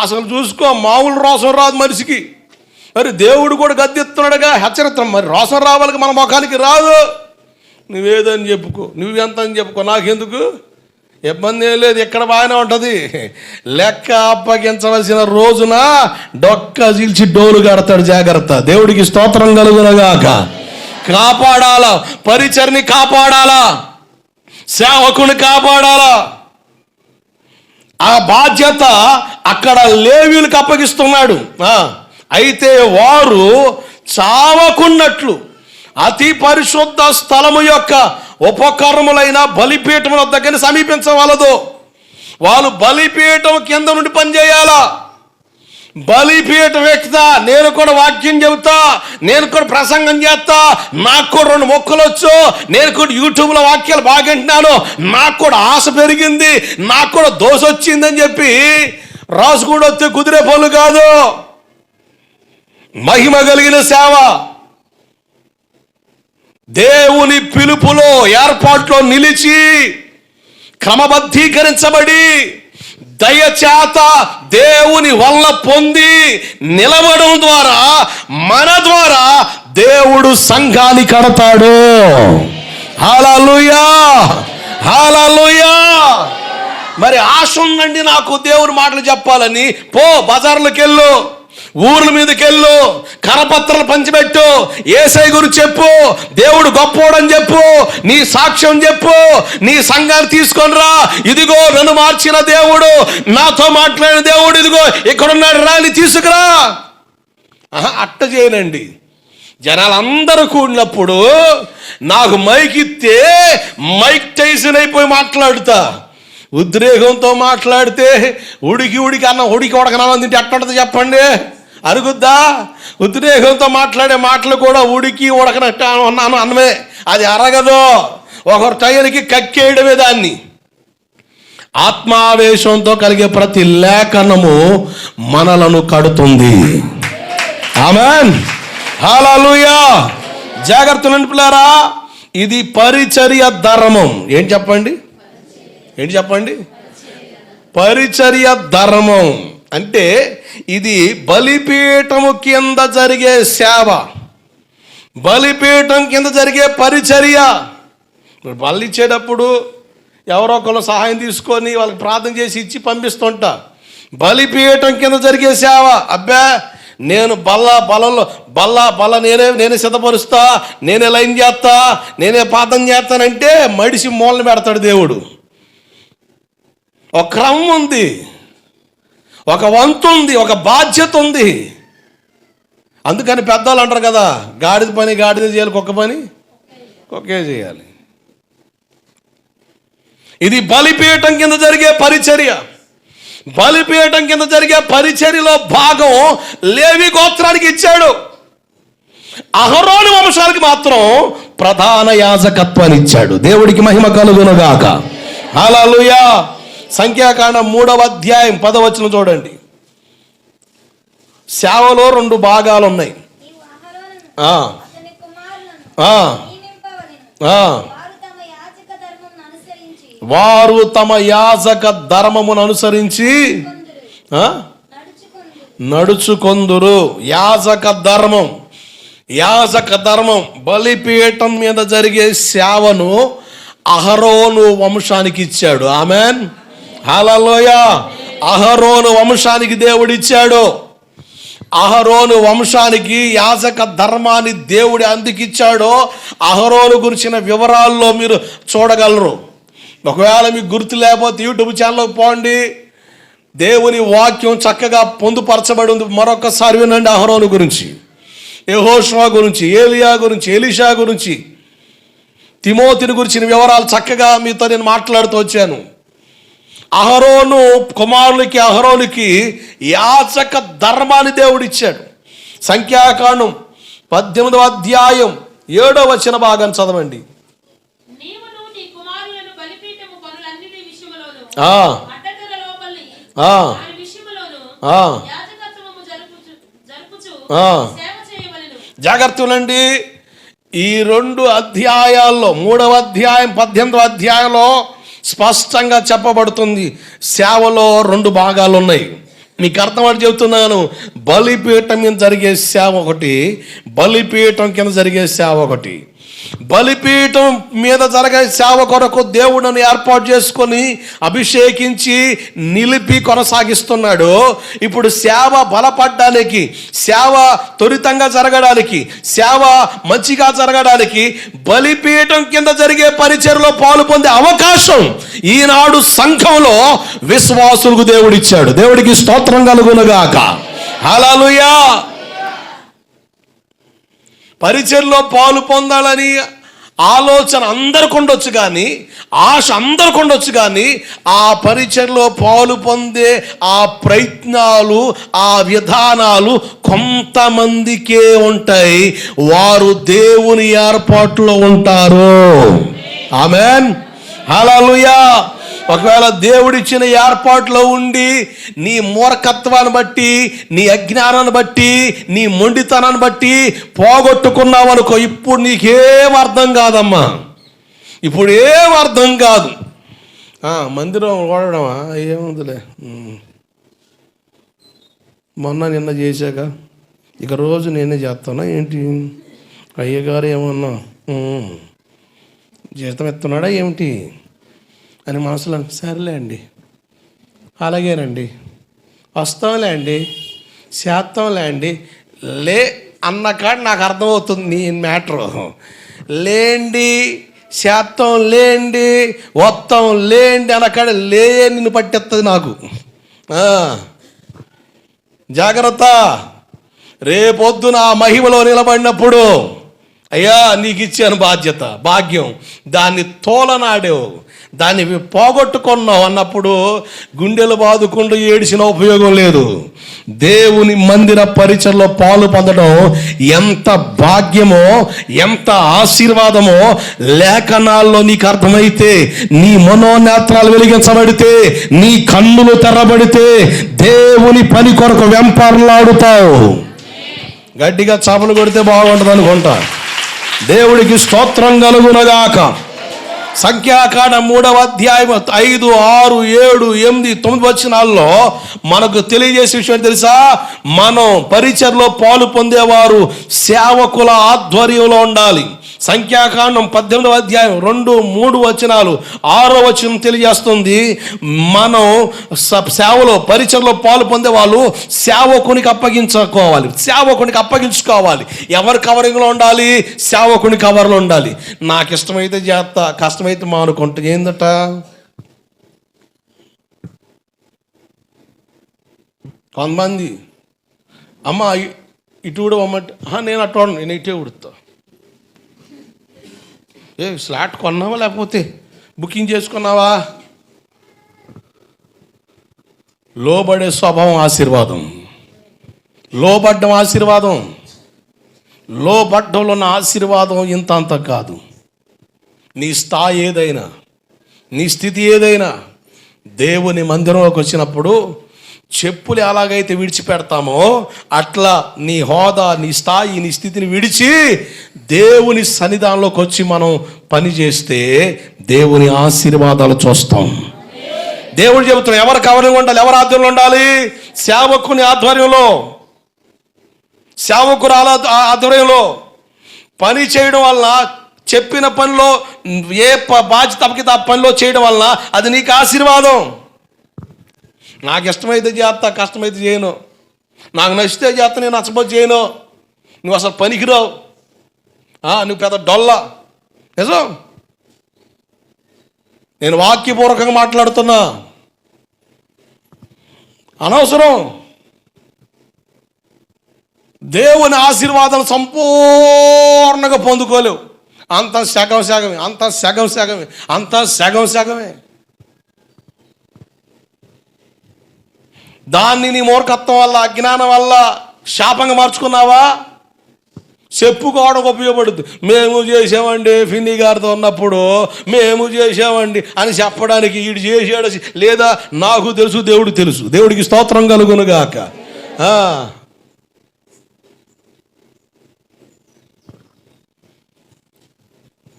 అసలు చూసుకో, మామూలు రోసం రాదు మనిషికి. మరి దేవుడు కూడా గద్దెత్తున్నాడుగా, హెచ్చరిస్తాం. మరి రోసం రావాలి, మన ముఖానికి రాదు. నువ్వేదని చెప్పుకో, నువ్వెంత అని చెప్పుకో, నాకెందుకు, ఇబ్బంది ఏం లేదు, ఇక్కడ బాగానే ఉంటుంది. లెక్క అప్పగించవలసిన రోజున డొక్క చీల్చి డోలు కడతాడు, జాగ్రత్త. దేవుడికి స్తోత్రం కలుగునగాక. కాపాడాలా, పరిచర్ని కాపాడాలా, సేవకుని కాపాడాలా. ఆ బాధ్యత అక్కడ లేవీయులకు అప్పగిస్తున్నాడు. అయితే వారు చావకున్నట్లు అతి పరిశుద్ధ స్థలము యొక్క ఉపకరణములైన బలిపీఠముల దగ్గర సమీపించవలదు. వాళ్ళు బలిపీఠం కింద నుండి పనిచేయాలా. బలిపీఠం ఎక్కుతా, నేను కూడా వాక్యం చెబుతా, నేను కూడా ప్రసంగం చేస్తా, నాకు కూడా 2 మొక్కలు వచ్చు, నేను కూడా యూట్యూబ్లో వాక్యాలు బాగా వింటున్నాను, నాకు కూడా ఆశ పెరిగింది, నాకు కూడా దోశ వచ్చిందని చెప్పి రాసు కూడా వస్తే కుదిరే పనులు కాదు. మహిమ కలిగిన సేవ, దేవుని పిలుపులో ఏర్పాట్లో నిలిచి క్రమబద్ధీకరించబడి దయచేత దేవుని వల్ల పొంది నిలబడడం ద్వారా మన ద్వారా దేవుడు సంఘాన్ని కడతాడు. హల్లెలూయా, హల్లెలూయా. మరి ఆశ ఉందండి నాకు దేవుని మాటలు చెప్పాలని, పో బజార్లకు వెళ్ళు, ఊర్ల మీదకి వెళ్ళు, కరపత్రాలు పంచిపెట్టు, యేసయ్య గురించి చెప్పు, దేవుడు గొప్పోడని చెప్పు, నీ సాక్ష్యం చెప్పు, నీ సంఘాన్ని తీసుకొని రా. ఇదిగో నన్ను మార్చిన దేవుడు, నాతో మాట్లాడిన దేవుడు ఇదిగో ఇక్కడున్నాడు, రాని తీసుకురా. అట్ట చేయనండి. జనాలందరూ కూడినప్పుడు నాకు మైక్ ఇస్తే మైక్ టైసన్ అయిపోయి మాట్లాడుతా. ఉద్రేకంతో మాట్లాడితే ఉడికి ఉడకనాలని తింటే ఎట్టుంటుంది చెప్పండి, అరుగుద్దా? ఉద్రేకంతో మాట్లాడే మాటలు కూడా ఉడికి ఉడకనట్టు అన్నాను అన్నమే, అది అరగదు. ఒకరు టైర్కి కక్కేయడమే దాన్ని. ఆత్మావేశంతో కలిగే ప్రతి లేఖనము మనలను కడుతుంది. ఆమేన్, హల్లెలూయా. జాగ్రత్తలు పిల్లారా, ఇది పరిచర్య ధర్మం. ఏంటి చెప్పండి, పరిచర్య ధర్మం అంటే ఇది బలిపీఠము కింద జరిగే సేవ, బలిపీఠం కింద జరిగే పరిచర్య. బలి ఇచ్చేటప్పుడు ఎవరో ఒకరు సహాయం తీసుకొని వాళ్ళకి ప్రార్థన చేసి ఇచ్చి పంపిస్తుంటా. బలిపీఠం కింద జరిగే సేవ, అబ్బా నేను బల్ల నేనే సిద్ధపరుస్తా, నేనే లైన్ చేస్తా, నేనే ప్రార్థన చేస్తానంటే మడిసి మూలన పెడతాడు దేవుడు. ఒక క్రమం ఉంది, ఒక వంతు ఉంది, ఒక బాధ్యత ఉంది. అందుకని పెద్దవాళ్ళు అంటారు కదా, గాడిద పని గాడిద చేయాలి, కుక్క పని కుక్కే చేయాలి. ఇది బలిపీఠం కింద జరిగే పరిచర్య. బలిపీఠం కింద జరిగే పరిచర్యలో భాగం లేవి గోత్రానికి ఇచ్చాడు. అహరోను వంశానికి మాత్రం ప్రధాన యాజకత్వాన్ని ఇచ్చాడు. దేవుడికి మహిమ కలుగునుగాక. హల్లెలూయా. సంఖ్యాకాండం 3వ అధ్యాయం 10వ వచనం చూడండి. సేవలో 2 భాగాలు ఉన్నాయి. వారు తమ యాజక ధర్మమును అనుసరించి నడుచుకొందురు. యాజక ధర్మం బలిపీఠం మీద జరిగే సేవను అహరోను వంశానికి ఇచ్చాడు. ఆమెన్. హల్లెలూయా. అహరోను వంశానికి దేవుడిచ్చాడు. అహరోను వంశానికి యాజక ధర్మాన్ని దేవుడు అందుకిచ్చాడో అహరోను గురించిన వివరాల్లో మీరు చూడగలరు. ఒకవేళ మీకు గుర్తు లేకపోతే యూట్యూబ్ ఛానల్కి పోండి. దేవుని వాక్యం చక్కగా పొందుపరచబడి ఉంది. మరొకసారి వినండి. అహరోను గురించి, యెహోషువ గురించి, ఏలియా గురించి, ఎలీషా గురించి, తిమోతిని గురించిన వివరాలు చక్కగా మీతో నేను మాట్లాడుతూ వచ్చాను. అహరోను కుమారులకి, అహరోనుకి యాజక ధర్మాన్ని దేవుడిచ్చాడు. సంఖ్యాకాండం 18వ అధ్యాయం 7వ వచన భాగాన్ని చదవండి. జాగ్రత్తలండి. ఈ 2 అధ్యాయాల్లో 3వ అధ్యాయం 18వ అధ్యాయంలో స్పష్టంగా చెప్పబడుతుంది. సేవలో 2 భాగాలు ఉన్నాయి. మీకు అర్థమని చెబుతున్నాను. బలిపీఠం మీద జరిగే సేవ ఒకటి, బలిపీఠం కింద జరిగే సేవ ఒకటి. బలిపీఠం మీద జరిగే సేవ కొరకు దేవుడిని ఏర్పాటు చేసుకొని అభిషేకించి నిలిపి కొనసాగిస్తున్నాడు. ఇప్పుడు సేవ బలపడడానికి, సేవ త్వరితంగా జరగడానికి, సేవ మంచిగా జరగడానికి బలిపీఠం కింద జరిగే పరిచర్యలో పాలు పొందే అవకాశం ఈనాడు సంఘంలో విశ్వాసులకు దేవుడిచ్చాడు. దేవుడికి స్తోత్రం కలుగునుగాక. హల్లెలూయా. పరిచర్యలో పాలు పొందాలని ఆలోచన అందరికి ఉండొచ్చు కానీ, ఆశ అందరికి ఉండొచ్చు కానీ, ఆ పరిచర్యలో పాలు పొందే ఆ ప్రయత్నాలు, ఆ విధానాలు కొంతమందికే ఉంటాయి. వారు దేవుని ఏర్పాటులో ఉంటారు. ఆమేన్. హల్లెలూయా. ఒకవేళ దేవుడిచ్చిన ఏర్పాట్లో ఉండి నీ మూర్ఖత్వాన్ని బట్టి, నీ అజ్ఞానాన్ని బట్టి, నీ మొండితనాన్ని బట్టి పోగొట్టుకున్నావనుకో, ఇప్పుడు నీకేం అర్థం కాదమ్మా. ఇప్పుడు ఏం అర్థం కాదు. మందిరం ఓడడమా, ఏముందిలే, నిన్న చేశాక ఇక రోజు నేనే చేస్తానా ఏంటి? అయ్యగారు ఏమన్నా జీతం ఎత్తున్నాడా ఏమిటి అని మనసులో, సరేలే అండి, అలాగేనండి, వస్తాంలే అండి, చేస్తాంలే అండి, లే అన్న కాడ నాకు అర్థమవుతుంది నీ మ్యాటరు. లేండి, చేత్తం లేండి, వస్తాం లేండి అన్న కాడ లే నిన్ను పట్టేస్తుంది నాకు. జాగ్రత్త. రేపొద్దున ఆ మహిమలో నిలబడినప్పుడు, అయ్యా నీకు ఇచ్చాను బాధ్యత, భాగ్యం, దాన్ని తోలనాడేవు, దాన్ని పోగొట్టుకున్నావు అన్నప్పుడు గుండెలు బాదుకుంటూ ఏడిసిన ఉపయోగం లేదు. దేవుని మందిర పరిచర్లో పాలు పొందడం ఎంత భాగ్యమో, ఎంత ఆశీర్వాదమో లేఖనాల్లో నీకు అర్థమైతే, నీ మనోనేత్రాలు వెలిగించబడితే, నీ కన్నులు తెరబడితే దేవుని పని కొరకు వెంపర్లాడుతావు. గట్టిగా చపలు కొడితే బాగుంటుంది అనుకుంటా. దేవుడికి స్తోత్రం కలుగునగాక. సంఖ్యాకాండం 3వ అధ్యాయం 5, 6, 7, 8, 9 వచనాల్లో మనకు తెలియజేసే విషయం తెలుసా? మనం పరిచర్లో పాలు పొందేవారు సేవకుల ఆధ్వర్యంలో ఉండాలి. సంఖ్యాకాండం 18వ అధ్యాయం 2, 3 వచనాలు, 6వ వచనం తెలియజేస్తుంది, మనం సేవలో పరిచర్లో పాలు పొందే వాళ్ళు సేవకునికి అప్పగించుకోవాలి. ఎవరి కవరింగ్లో ఉండాలి? సేవకుని కవర్లో ఉండాలి. నాకు ఇష్టమైతే చేస్తా, కష్టమైతే మానుకుంటా. ఏందట? కొంతమంది అమ్మ ఇటు కూడా అమ్మంటే, నేను అటు నేను ఇటే ఉడుతా. స్లాట్ కొన్నావా లేకపోతే బుకింగ్ చేసుకున్నావా? లోబడే స్వభావం ఆశీర్వాదం, లోబడ్డం ఆశీర్వాదం. లోబడ్డంలో ఉన్న ఆశీర్వాదం ఇంత అంత కాదు. నీ స్థాయి ఏదైనా, నీ స్థితి ఏదైనా, దేవుని మందిరంలోకి వచ్చినప్పుడు చెప్పులు ఎలాగైతే విడిచిపెడతామో అట్లా నీ హోదా, నీ స్థాయి, నీ స్థితిని విడిచి దేవుని సన్నిధానంలోకి వచ్చి మనం పని చేస్తే దేవుని ఆశీర్వాదాలు చూస్తాం. దేవుడు చెబుతున్నాడు, ఎవరు కవరింగ్ ఉండాలి, ఎవరు ఆధ్వర్యంలో ఉండాలి? సేవకుని ఆధ్వర్యంలో, సేవకుడు ఆధ్వర్యంలో పని చేయడం వల్ల, చెప్పిన పనిలో ఏ బాధ్యత అప్పగితే ఆ పనిలో చేయడం వల్ల అది నీకు ఆశీర్వాదం. నాకు ఇష్టమైతే చేస్తా, కష్టమైతే చేయను. నాకు నచ్చితే చేస్తా, నేను నచ్చబోతే చేయను. నువ్వు అసలు పనికిరావు, నువ్వు పెద్ద డొల్ల. నిజం, నేను వాక్యపూర్వకంగా మాట్లాడుతున్నా. అనవసరం. దేవుని ఆశీర్వాదం సంపూర్ణంగా పొందుకోలేవు. అంత సగం సగమే, అంత సగం సగమే, అంత సగం సగమే. దాన్ని నీ మూర్ఖత్వం వల్ల, అజ్ఞానం వల్ల శాపంగా మార్చుకున్నావా? చెప్పుకోవడం ఉపయోగపడుతుంది. మేము చేసామండి, ఫిన్నీ గారితో ఉన్నప్పుడు మేము చేసామండి అని చెప్పడానికి వీడు చేసాడు లేదా నాకు తెలుసు, దేవుడికి తెలుసు. దేవుడికి స్తోత్రం కలుగునుగాక.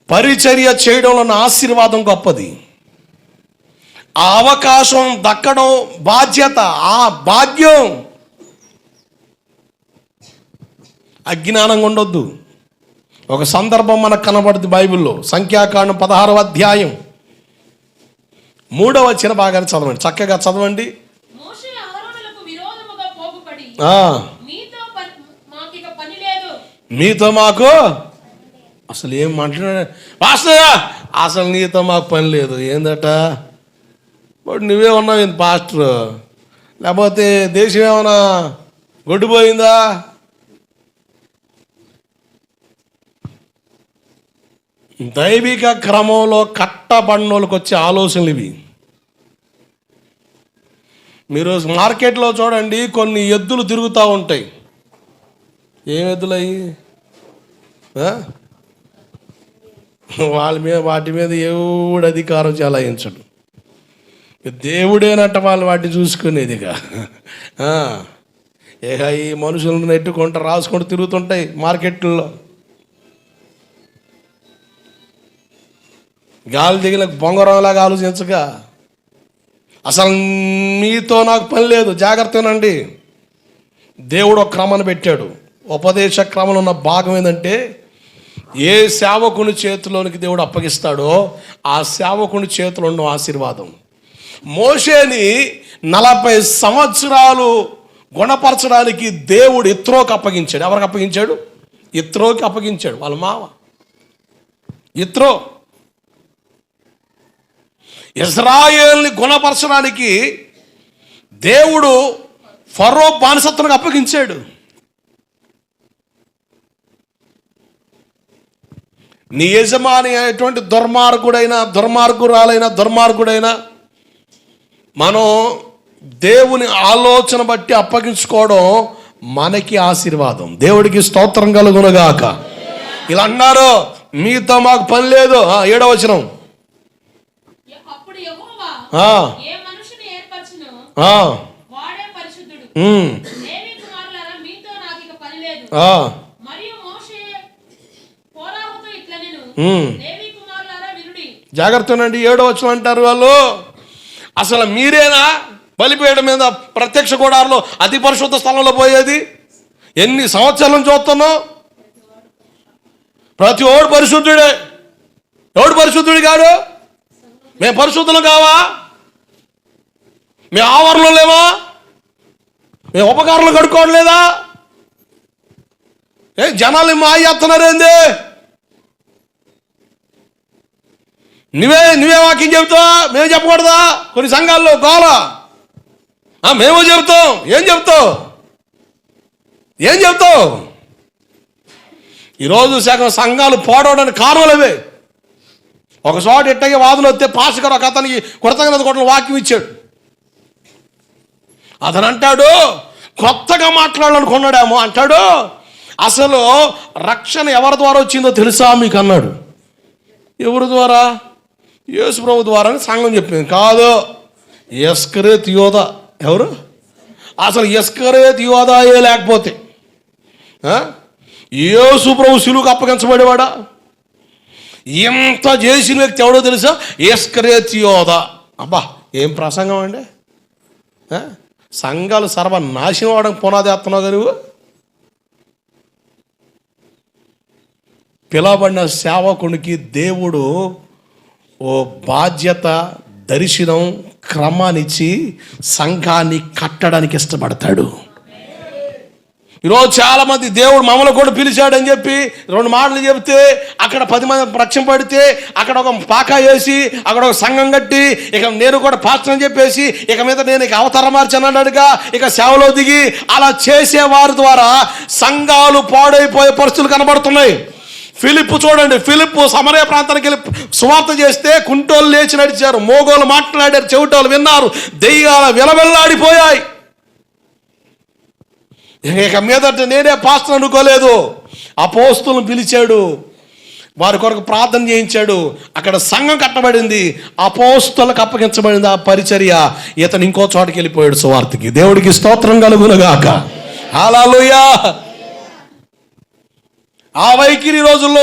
పరిచర్య చేయడంలో ఉన్న ఆశీర్వాదం గొప్పది. ఆ అవకాశం దక్కడం బాధ్యత, ఆ భాగ్యం. అజ్ఞానంగా ఉండొద్దు. ఒక సందర్భం మనకు కనబడుతుంది బైబిల్లో. సంఖ్యాకాండం 16వ అధ్యాయం 3వ వచనం బాగానే చదవండి, చక్కగా చదవండి. మీతో మాకు అసలు ఏం మాట్లాడా పాస్టర్, అసలు నీతో మాకు పని లేదు. ఏందట? బట్ నువ్వే ఉన్నావు ఏంది పాస్టర్? లేకపోతే దేశం ఏమైనా గొడ్డుపోయిందా? దైవిక క్రమంలో కట్టబడినోళ్ళకి వచ్చే ఆలోచనలు ఇవి. మీరు మార్కెట్లో చూడండి, కొన్ని ఎద్దులు తిరుగుతూ ఉంటాయి. ఏం ఎద్దులు అయ్యి? వాళ్ళ మీద, వాటి మీద ఎవడు అధికారం చెలాయించడు. దేవుడేనట్ట వాళ్ళు వాటిని చూసుకునేదిగా. ఈ మనుషులను నెట్టుకుంటూ రాసుకుంటూ తిరుగుతుంటాయి మార్కెట్లో. గాలి దిగిన బొంగరంలాగా ఆలోచించగా అసలు మీతో నాకు పని లేదు. జాగ్రత్తనండి. దేవుడు ఒక క్రమాన్ని పెట్టాడు. ఉపదేశ క్రమంలో ఉన్న భాగం ఏంటంటే, ఏ సేవకుని చేతిలోనికి దేవుడు అప్పగిస్తాడో ఆ సేవకుని చేతిలో ఉన్న ఆశీర్వాదం. మోషేని 40 సంవత్సరాలు గుణపరచడానికి దేవుడు ఇత్రోకి అప్పగించాడు. ఎవరికి అప్పగించాడు? ఇత్రోకి అప్పగించాడు. వాళ్ళ మావ ఇత్రో. ఇజ్రాయేల్ని గుణపరచడానికి దేవుడు ఫరో బానిసత్వానికి అప్పగించాడు. నీ యజమాని అనేటువంటి దుర్మార్గుడైనా మనం దేవుని ఆలోచన బట్టి అప్పగించుకోవడం మనకి ఆశీర్వాదం. దేవుడికి స్తోత్రం కలుగునుగాక. ఇలా అన్నారు, మీతో మాకు పని లేదు. 7వ వచనం, జాగ్రత్తనండి. 7వ వచనం అంటారు వాళ్ళు, అసలు మీరేనా బలిపీఠం మీద ప్రత్యక్ష గుడారంలో అతి పరిశుద్ధ స్థలంలో పోయేది? ఎన్ని సంవత్సరాల నుంచి చూస్తున్నాం? ప్రతి ఓడు పరిశుద్ధుడే. ఎవడు పరిశుద్ధుడు కాడు? మేము పరిశుద్ధులు కావా? మేము ఆవరణలో లేవా? మేము ఉపకారాలు కడుక్కోవట్లేదా? జనాలు మాయేస్తున్నారేంది? నువ్వే వాక్యం చెబుతావా? మేము చెప్పకూడదా? కొన్ని సంఘాల్లో గోల. మేము చెబుతాం. ఏం చెబుతావు? ఈరోజు సగం సంఘాలు పోవడానికి కారణాలు అవే. ఒక చోట ఇట్టగే వాదులు వస్తే పాస్టర్ గారు ఒక అతనికి కృతజ్ఞత కొట్టిన వాక్యం ఇచ్చాడు. అతను అంటాడు, కొత్తగా మాట్లాడాలనుకున్నాడేమో అంటాడు, అసలు రక్షణ ఎవరి ద్వారా వచ్చిందో తెలుసా మీకు అన్నాడు. ఎవరి ద్వారా? యేసు ప్రభు ద్వారా అని సంఘం చెప్పింది. కాదు, ఇస్కరియోతు యోధ. ఎవరు? అసలు ఇస్కరియోతు యోధాయే లేకపోతే యేసు ప్రభు శిలువకు అప్పగించబడేవాడా? ఎంత చేసిన వ్యక్తి ఎవడో తెలుసా? ఇస్కరియోతు యోధ. అబ్బా, ఏం ప్రసంగం అండి! సంఘాలు సర్వనాశనం అవడానికి పునాది వేస్తున్నావు కదా నువ్వు. పిలవబడిన సేవకునికి దేవుడు ఓ బాధ్యత, దర్శనం, క్రమాన్నిచ్చి సంఘాన్ని కట్టడానికి ఇష్టపడతాడు. ఈరోజు చాలామంది దేవుడు మమ్మల్ని కూడా పిలిచాడని చెప్పి 2 మాటలు చెబితే అక్కడ 10 మంది రక్షింపడితే అక్కడ ఒక పాకా వేసి అక్కడ ఒక సంఘం కట్టి ఇక నేను కూడా పాస్టర్ అని చెప్పేసి ఇక మీద నేను ఇక అవతారం మార్చానన్నాడుగా ఇక సేవలో దిగి అలా చేసేవారి ద్వారా సంఘాలు పాడైపోయే పరిస్థితులు కనబడుతున్నాయి. ఫిలిప్పు చూడండి, ఫిలిప్పు సమరయ ప్రాంతానికి వెళ్ళి సువార్త చేస్తే కుంటోళ్ళు లేచి నడిచారు, మోగోళ్ళు మాట్లాడారు, చెవిటోళ్ళు విన్నారు, దెయ్యాల విలవెల్లాడిపోయాయి. ఇక మీదట నేనే పాస్టర్ అనుకోలేదు. అపోస్తులను పిలిచాడు, వారి కొరకు ప్రార్థన చేయించాడు, అక్కడ సంఘం కట్టబడింది, అపోస్తులకు అప్పగించబడింది ఆ పరిచర్య. ఇతను ఇంకో చోటకి వెళ్ళిపోయాడు సువార్తకి. దేవుడికి స్తోత్రం కలుగునుగాక. హల్లెలూయా. ఆ వైఖరి రోజుల్లో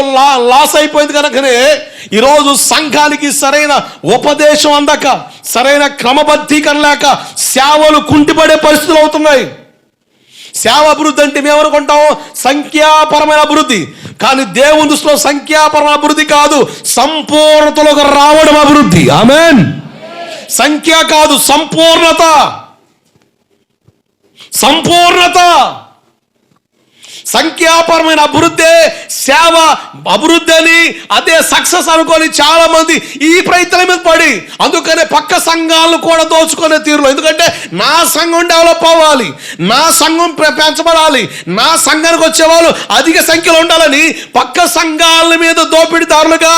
లాస్ అయిపోయింది కనుకనే ఈరోజు సంఘానికి సరైన ఉపదేశం అందక, సరైన క్రమబద్ధీకరణ లేక సేవలు కుంటిపడే పరిస్థితులు అవుతున్నాయి. సేవ అభివృద్ధి అంటే మేము అనుకుంటాం సంఖ్యాపరమైన అభివృద్ధి, కానీ దేవుని దృష్టిలో సంఖ్యాపరమైన అభివృద్ధి కాదు, సంపూర్ణతలోకి రావడం అభివృద్ధి. ఆమేన్. సంఖ్య కాదు, సంపూర్ణత. సంపూర్ణత. సంఖ్యాపరమైన అభివృద్ధి సేవ అభివృద్ధి అని అదే సక్సెస్ అనుకొని చాలా మంది ఈ ప్రయత్నం మీద పడి అందుకనే పక్క సంఘాలను కూడా దోచుకునే తీరులో, ఎందుకంటే నా సంఘం డెవలప్ అవ్వాలి, నా సంఘం పెంచబడాలి, నా సంఘానికి వచ్చేవాళ్ళు అధిక సంఖ్యలో ఉండాలని పక్క సంఘాల మీద దోపిడీదారులుగా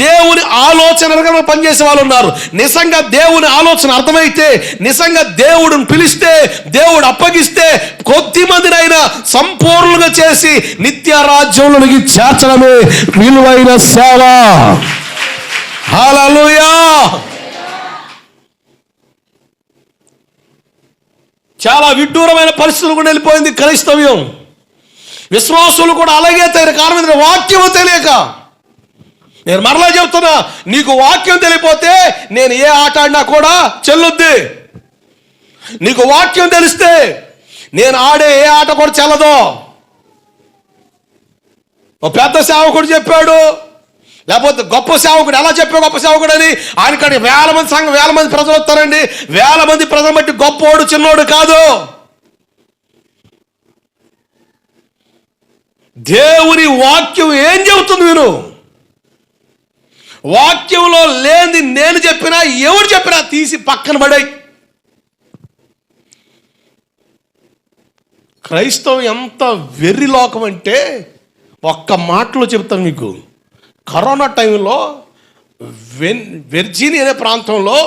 దేవుని ఆలోచనలుగా పనిచేసే వాళ్ళు ఉన్నారు. నిజంగా దేవుని ఆలోచన అర్థమైతే, నిజంగా దేవుడిని పిలిస్తే, దేవుడు అప్పగిస్తే కొద్ది మందినైనా సంపూర్ణంగా చేసి నిత్య రాజ్యంలోకి చేర్చడమే విలువైన సేవ. హల్లెలూయా. చాలా విడ్డూరమైన పరిస్థితులు కూడా వెళ్ళిపోయింది క్రైస్తవ్యం. విశ్వాసులు కూడా అలాగే తయారు. కారణం వాక్యం తెలియక. నేను మరలా చెప్తున్నా, నీకు వాక్యం తెలియపోతే నేను ఏ ఆట ఆడినా కూడా చెల్లుద్ది. నీకు వాక్యం తెలిస్తే నేను ఆడే ఏ ఆట కూడా చెల్లదు. ఓ పెద్ద సేవకుడు చెప్పాడు, లేకపోతే గొప్ప సేవకుడు ఎలా చెప్పాడు గొప్ప సేవకుడు అని, ఆయనకాడి 1000 మంది సంఘం 1000 మంది ప్రజలు వస్తారండి. 1000 మంది ప్రజలు బట్టి గొప్పోడు చిన్నోడు కాదు. దేవుని వాక్యం ఏం చెబుతుంది మీరు? వాక్యంలో లేనిది నేను చెప్పినా ఎవరు చెప్పినా తీసి పక్కన పడాయి. క్రైస్తవం ఎంత వెర్రి లోకం అంటే ఒక్క మాటలో చెప్తాను మీకు. కరోనా టైంలో వెర్జీనియా అనే ప్రాంతంలో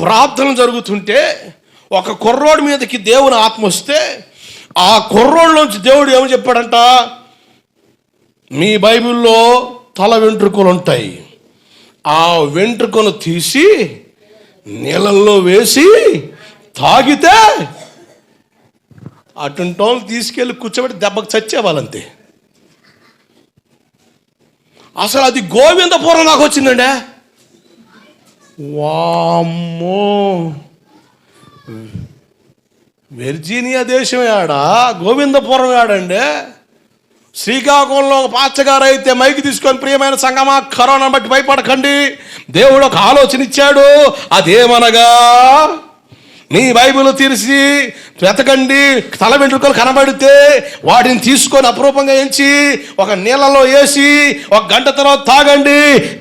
ప్రార్థన జరుగుతుంటే ఒక కుర్రోడి మీదకి దేవుని ఆత్మ వస్తే ఆ కుర్రోడ్లోంచి దేవుడు ఏమని చెప్పాడంట, మీ బైబిల్లో తల వెంట్రుకలు ఉంటాయి, ఆ వెంట్రుకను తీసి నీళ్ళల్లో వేసి తాగితే అటువంటి వాళ్ళు తీసుకెళ్ళి కూర్చోబెట్టి దెబ్బకు చచ్చేవాళ్ళంతే. అసలు అది గోవిందపురం దాకా వచ్చిందండి. వామ్మో, వెర్జీనియా దేశం ఆడ, గోవిందపురం ఆడండి. శ్రీకాకుళంలో ఒక పాస్టర్ అయితే మైకి తీసుకొని, ప్రియమైన సంగమా, కరోనా బట్టి భయపడకండి, దేవుడు ఒక ఆలోచన ఇచ్చాడు. అదేమనగా మీ బైబిల్ తెరిచి వెతకండి, తల వెంట్రుకలు కనబడితే వాటిని తీసుకొని అపురూపంగా ఎంచి ఒక నీళ్ళలో వేసి 1 గంట తర్వాత తాగండి,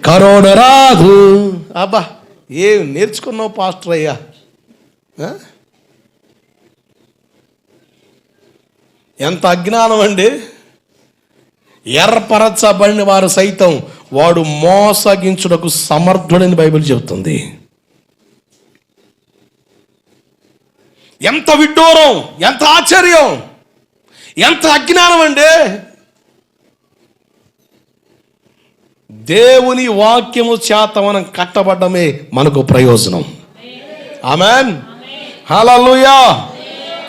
కరోనా రాదు. అబ్బా, ఏం నేర్చుకున్నావు పాస్టర్ అయ్యా? ఎంత అజ్ఞానం అండి. ఎర్రపరచబడిన వారు సైతం వాడు మోసగించుటకు సమర్థుడని బైబిల్ చెబుతుంది. ఎంత విడ్డూరం, ఎంత ఆశ్చర్యం! ఎంత అజ్ఞానం అండి. దేవుని వాక్యము చేత మనం కట్టబడ్డమే మనకు ప్రయోజనం. ఆమేన్, హల్లెలూయా.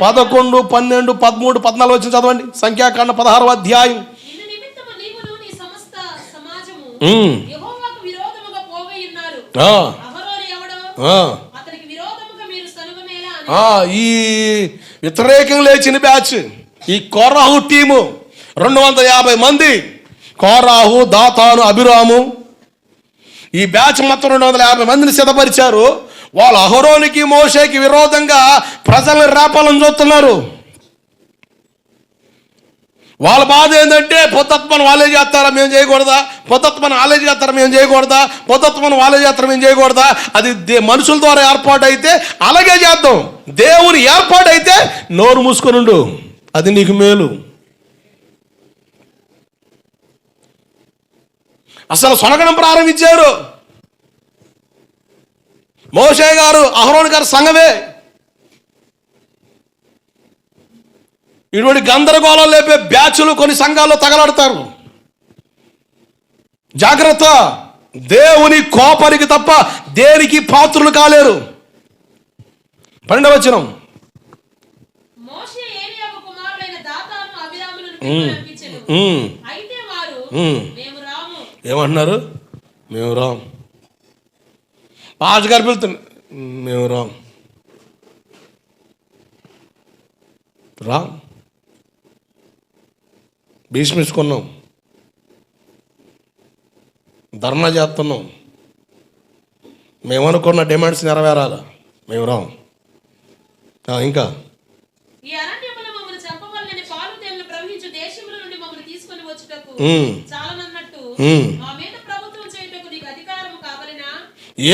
11, 12, 13, 14 వచ్చి చదవండి. సంఖ్యాకాండ 16వ అధ్యాయం. ఈ వ్యతిరేకం లేచిన బ్యాచ్, ఈ కోరాహు టీము 250 మంది, కోరాహు, దాతాను, అబిరాము, ఈ బ్యాచ్ మొత్తం 250 మందిని సిద్ధపరిచారు. వాళ్ళు అహరోనికి, మోషేకి విరోధంగా ప్రజలను రేపాలని చూస్తున్నారు. వాళ్ళ బాధ ఏంటంటే పొద్దుత్మను వాళ్ళే చేస్తారా మేము చేయకూడదా, పొద్దుత్మను వాళ్ళే చేస్తారా మేము చేయకూడదా, పొద్దుత్మను వాళ్ళే చేస్తారా మేము చేయకూడదా. అది మనుషుల ద్వారా ఏర్పాటు అయితే అలాగే చేద్దాం, దేవుని ఏర్పాటు అయితే నోరు మూసుకొనుండు, అది నీకు మేలు. అసలు సొనగడం ప్రారంభించారు. మోషే గారు, అహరోను గారు సంఘమే. ఇటువంటి గందరగోళం లేపే బ్యాచులు కొన్ని సంఘాల్లో తగలాడతారు. జాగ్రత్త, దేవుని కోపానికి తప్ప దేనికి పాత్రులు కాలేరు. 12వ వచనం. ఏమంటున్నారు? మేము రాం. రాజుగారు వెళ్తున్నాం, మేము రాం. భీష్మించుకున్నాం, ధర్నా చేస్తున్నాం, మేమనుకున్న డిమాండ్స్ నెరవేరాల, మేము రాం. ఇంకా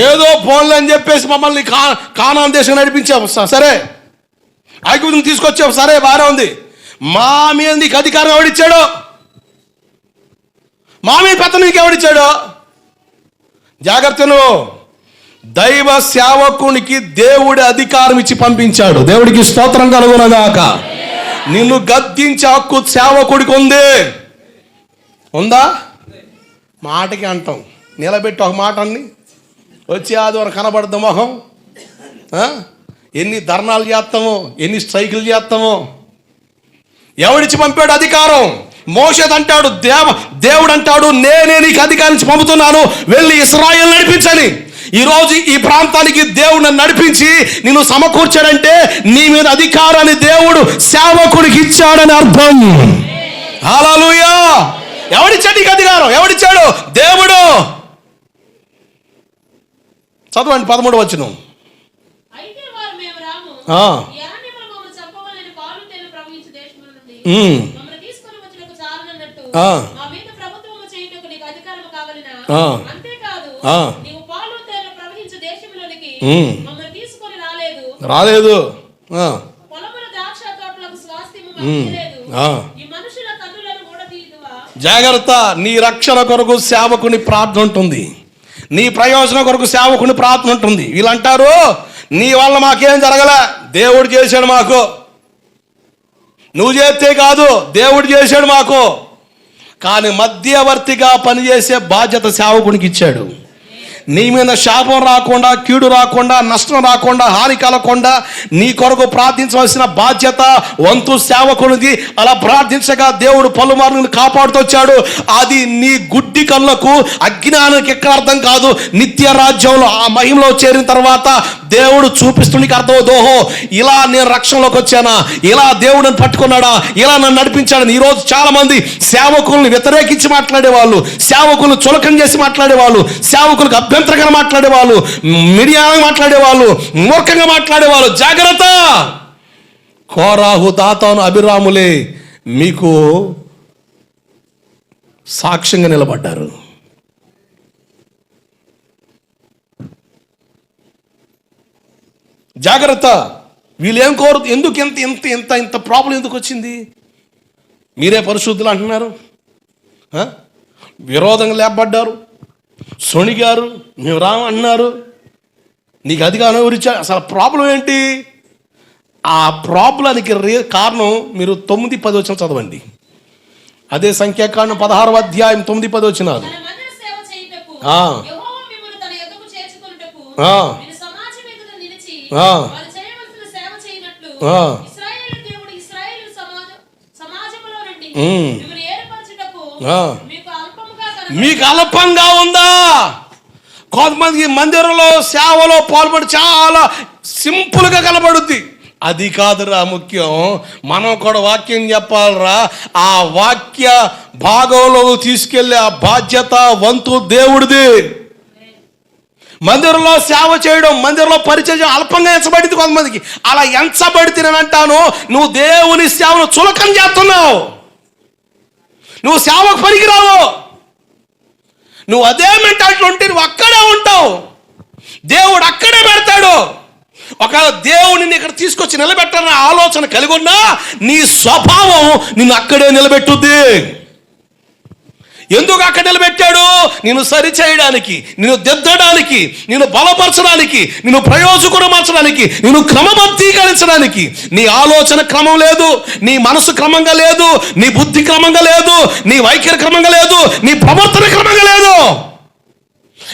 ఏదో పోన్లు అని చెప్పేసి మమ్మల్ని కానాన్ దేశం నడిపించావు, సరే. ఐగుప్తుని తీసుకొచ్చావు, సరే, బాగానే ఉంది. మా మీద నీకు అధికారం ఎవడిచ్చాడో, మా మీద పెత్తనం నీకు ఎవడిచ్చాడో? జాగ్రత్తను. దైవ సేవకునికి దేవుడి అధికారం ఇచ్చి పంపించాడు. దేవుడికి స్తోత్రం కలుగునగాక. నిన్ను గద్దించే హక్కు సేవకుడికి ఉంది. ఉందా? మాటకి అంటాం, నిలబెట్టి ఒక మాట అన్ని వచ్చి ఆదివారం కనబడద్దు మొహం. ఎన్ని ధర్నాలు చేస్తామో, ఎన్ని స్ట్రైకులు చేస్తామో. ఎవడిచ్చి పంపాడు అధికారం? మోషే అంటాడు, దేవుడు అంటాడు, నేనే నీకు అధికారం ఇచ్చి పంపుతున్నాను, వెళ్ళి ఇశ్రాయేలు నడిపించని. ఈరోజు ఈ ప్రాంతానికి దేవుడు నన్ను నడిపించి నిన్ను సమకూర్చాడంటే నీ మీద అధికారాన్ని దేవుడు సేవకుడికి ఇచ్చాడని అర్థం. హల్లెలూయా. ఎవడిచ్చాడు నీకు అధికారం? ఎవడిచ్చాడు? దేవుడు. చదవండి 13వ వచనం. రాలేదు. జాగ్రత్త, నీ రక్షణ కొరకు సేవకుని ప్రార్థన ఉంటుంది, నీ ప్రయోజనం కొరకు సేవకుని ప్రార్థన ఉంటుంది. వీళ్ళంటారు, నీ వల్ల మాకేం జరగలే, దేవుడు చేశాడు మాకు. నువ్వు చేస్తే కాదు, దేవుడు చేశాడు మాకు. కానీ మధ్యవర్తిగా పనిచేసే బాధ్యత సేవకునికి ఇచ్చాడు. నీ మీద శాపం రాకుండా, కీడు రాకుండా, నష్టం రాకుండా, హాని కలగకుండా నీ కొరకు ప్రార్థించవలసిన బాధ్యత, వంతు సేవకునిది. అలా ప్రార్థించగా దేవుడు పలుమార్లు కాపాడుతూ వచ్చాడు. అది నీ గుడ్డి కళ్ళకు, అజ్ఞానానికి ఎక్కడ అర్థం కాదు. నిత్య రాజ్యంలో ఆ మహిమలో చేరిన తర్వాత దేవుడు చూపిస్తూ నీకు అర్థమవుతోహో, ఇలా నేను రక్షణలోకి వచ్చానా, ఇలా దేవుడిని పట్టుకున్నాడా, ఇలా నన్ను నడిపించాడని. ఈరోజు చాలా మంది సేవకుల్ని వ్యతిరేకించి మాట్లాడేవాళ్ళు, సేవకులను చులకం చేసి మాట్లాడేవాళ్ళు, సేవకులకు అభ్యంతరంగా మాట్లాడేవాళ్ళు, మీడియాగా మాట్లాడేవాళ్ళు, మూర్ఖంగా మాట్లాడేవాళ్ళు. జాగ్రత్త. కోరాహు, దాతాను, అబిరాములే మీకు సాక్ష్యంగా నిలబడ్డారు. జాగ్రత్త. వీళ్ళేం కోరు? ఎందుకు ఎంత ఎంత ఎంత ఇంత ప్రాబ్లం ఎందుకు వచ్చింది? మీరే పరిశుద్ధులు అంటున్నారు, విరోధంగా లేపబడ్డారు, సొణిగారు, మేము రాము అంటున్నారు. నీకు అధికారం ఎవరిచ్చారు? అసలు ప్రాబ్లం ఏంటి? ఆ ప్రాబ్లానికి కారణం మీరు 9-10 వచనం చదవండి. అదే సంఖ్యాకాండం 16వ అధ్యాయం 9-10 వచనాలు. మీకు అల్పంగా ఉందా? కొంతమందికి మందిరంలో సేవలో పాల్పడి చాలా సింపుల్గా కనబడుద్ది. అది కాదురా ముఖ్యం. మనం కూడా వాక్యం చెప్పాలరా. ఆ వాక్య భాగంలో తీసుకెళ్ళే ఆ బాధ్యత వంతు దేవుడిది. మందిరంలో సేవ చేయడం, మందిరంలో పరిచయం అల్పంగా ఎంచబడింది కొంతమందికి. అలా ఎంచబడితే నేను అంటాను, నువ్వు దేవుని సేవను చులకన చేస్తున్నావు. నువ్వు సేవకు పనికిరావు. నువ్వు అదే మెంటాలిటీ ఉంటే నువ్వు అక్కడే ఉంటావు. దేవుడు అక్కడే పెడతాడు. ఒకవేళ దేవుడిని ఇక్కడ తీసుకొచ్చి నిలబెట్టాలన్న ఆలోచన కలిగి ఉన్నా నీ స్వభావం నిన్ను అక్కడే నిలబెట్టుద్ది. ఎందుకు అక్కడ నిలబెట్టాడు? నిన్ను సరి చేయడానికి, నిన్ను దిద్దడానికి, నిన్ను బలపరచడానికి, నిన్ను ప్రయోజకురమర్చడానికి, నిన్ను క్రమబద్ధీకరించడానికి. నీ ఆలోచన క్రమం లేదు, నీ మనసు క్రమంగా లేదు, నీ బుద్ధి క్రమంగా లేదు, నీ వైఖరి క్రమంగా లేదు, నీ ప్రవర్తన క్రమంగా లేదు.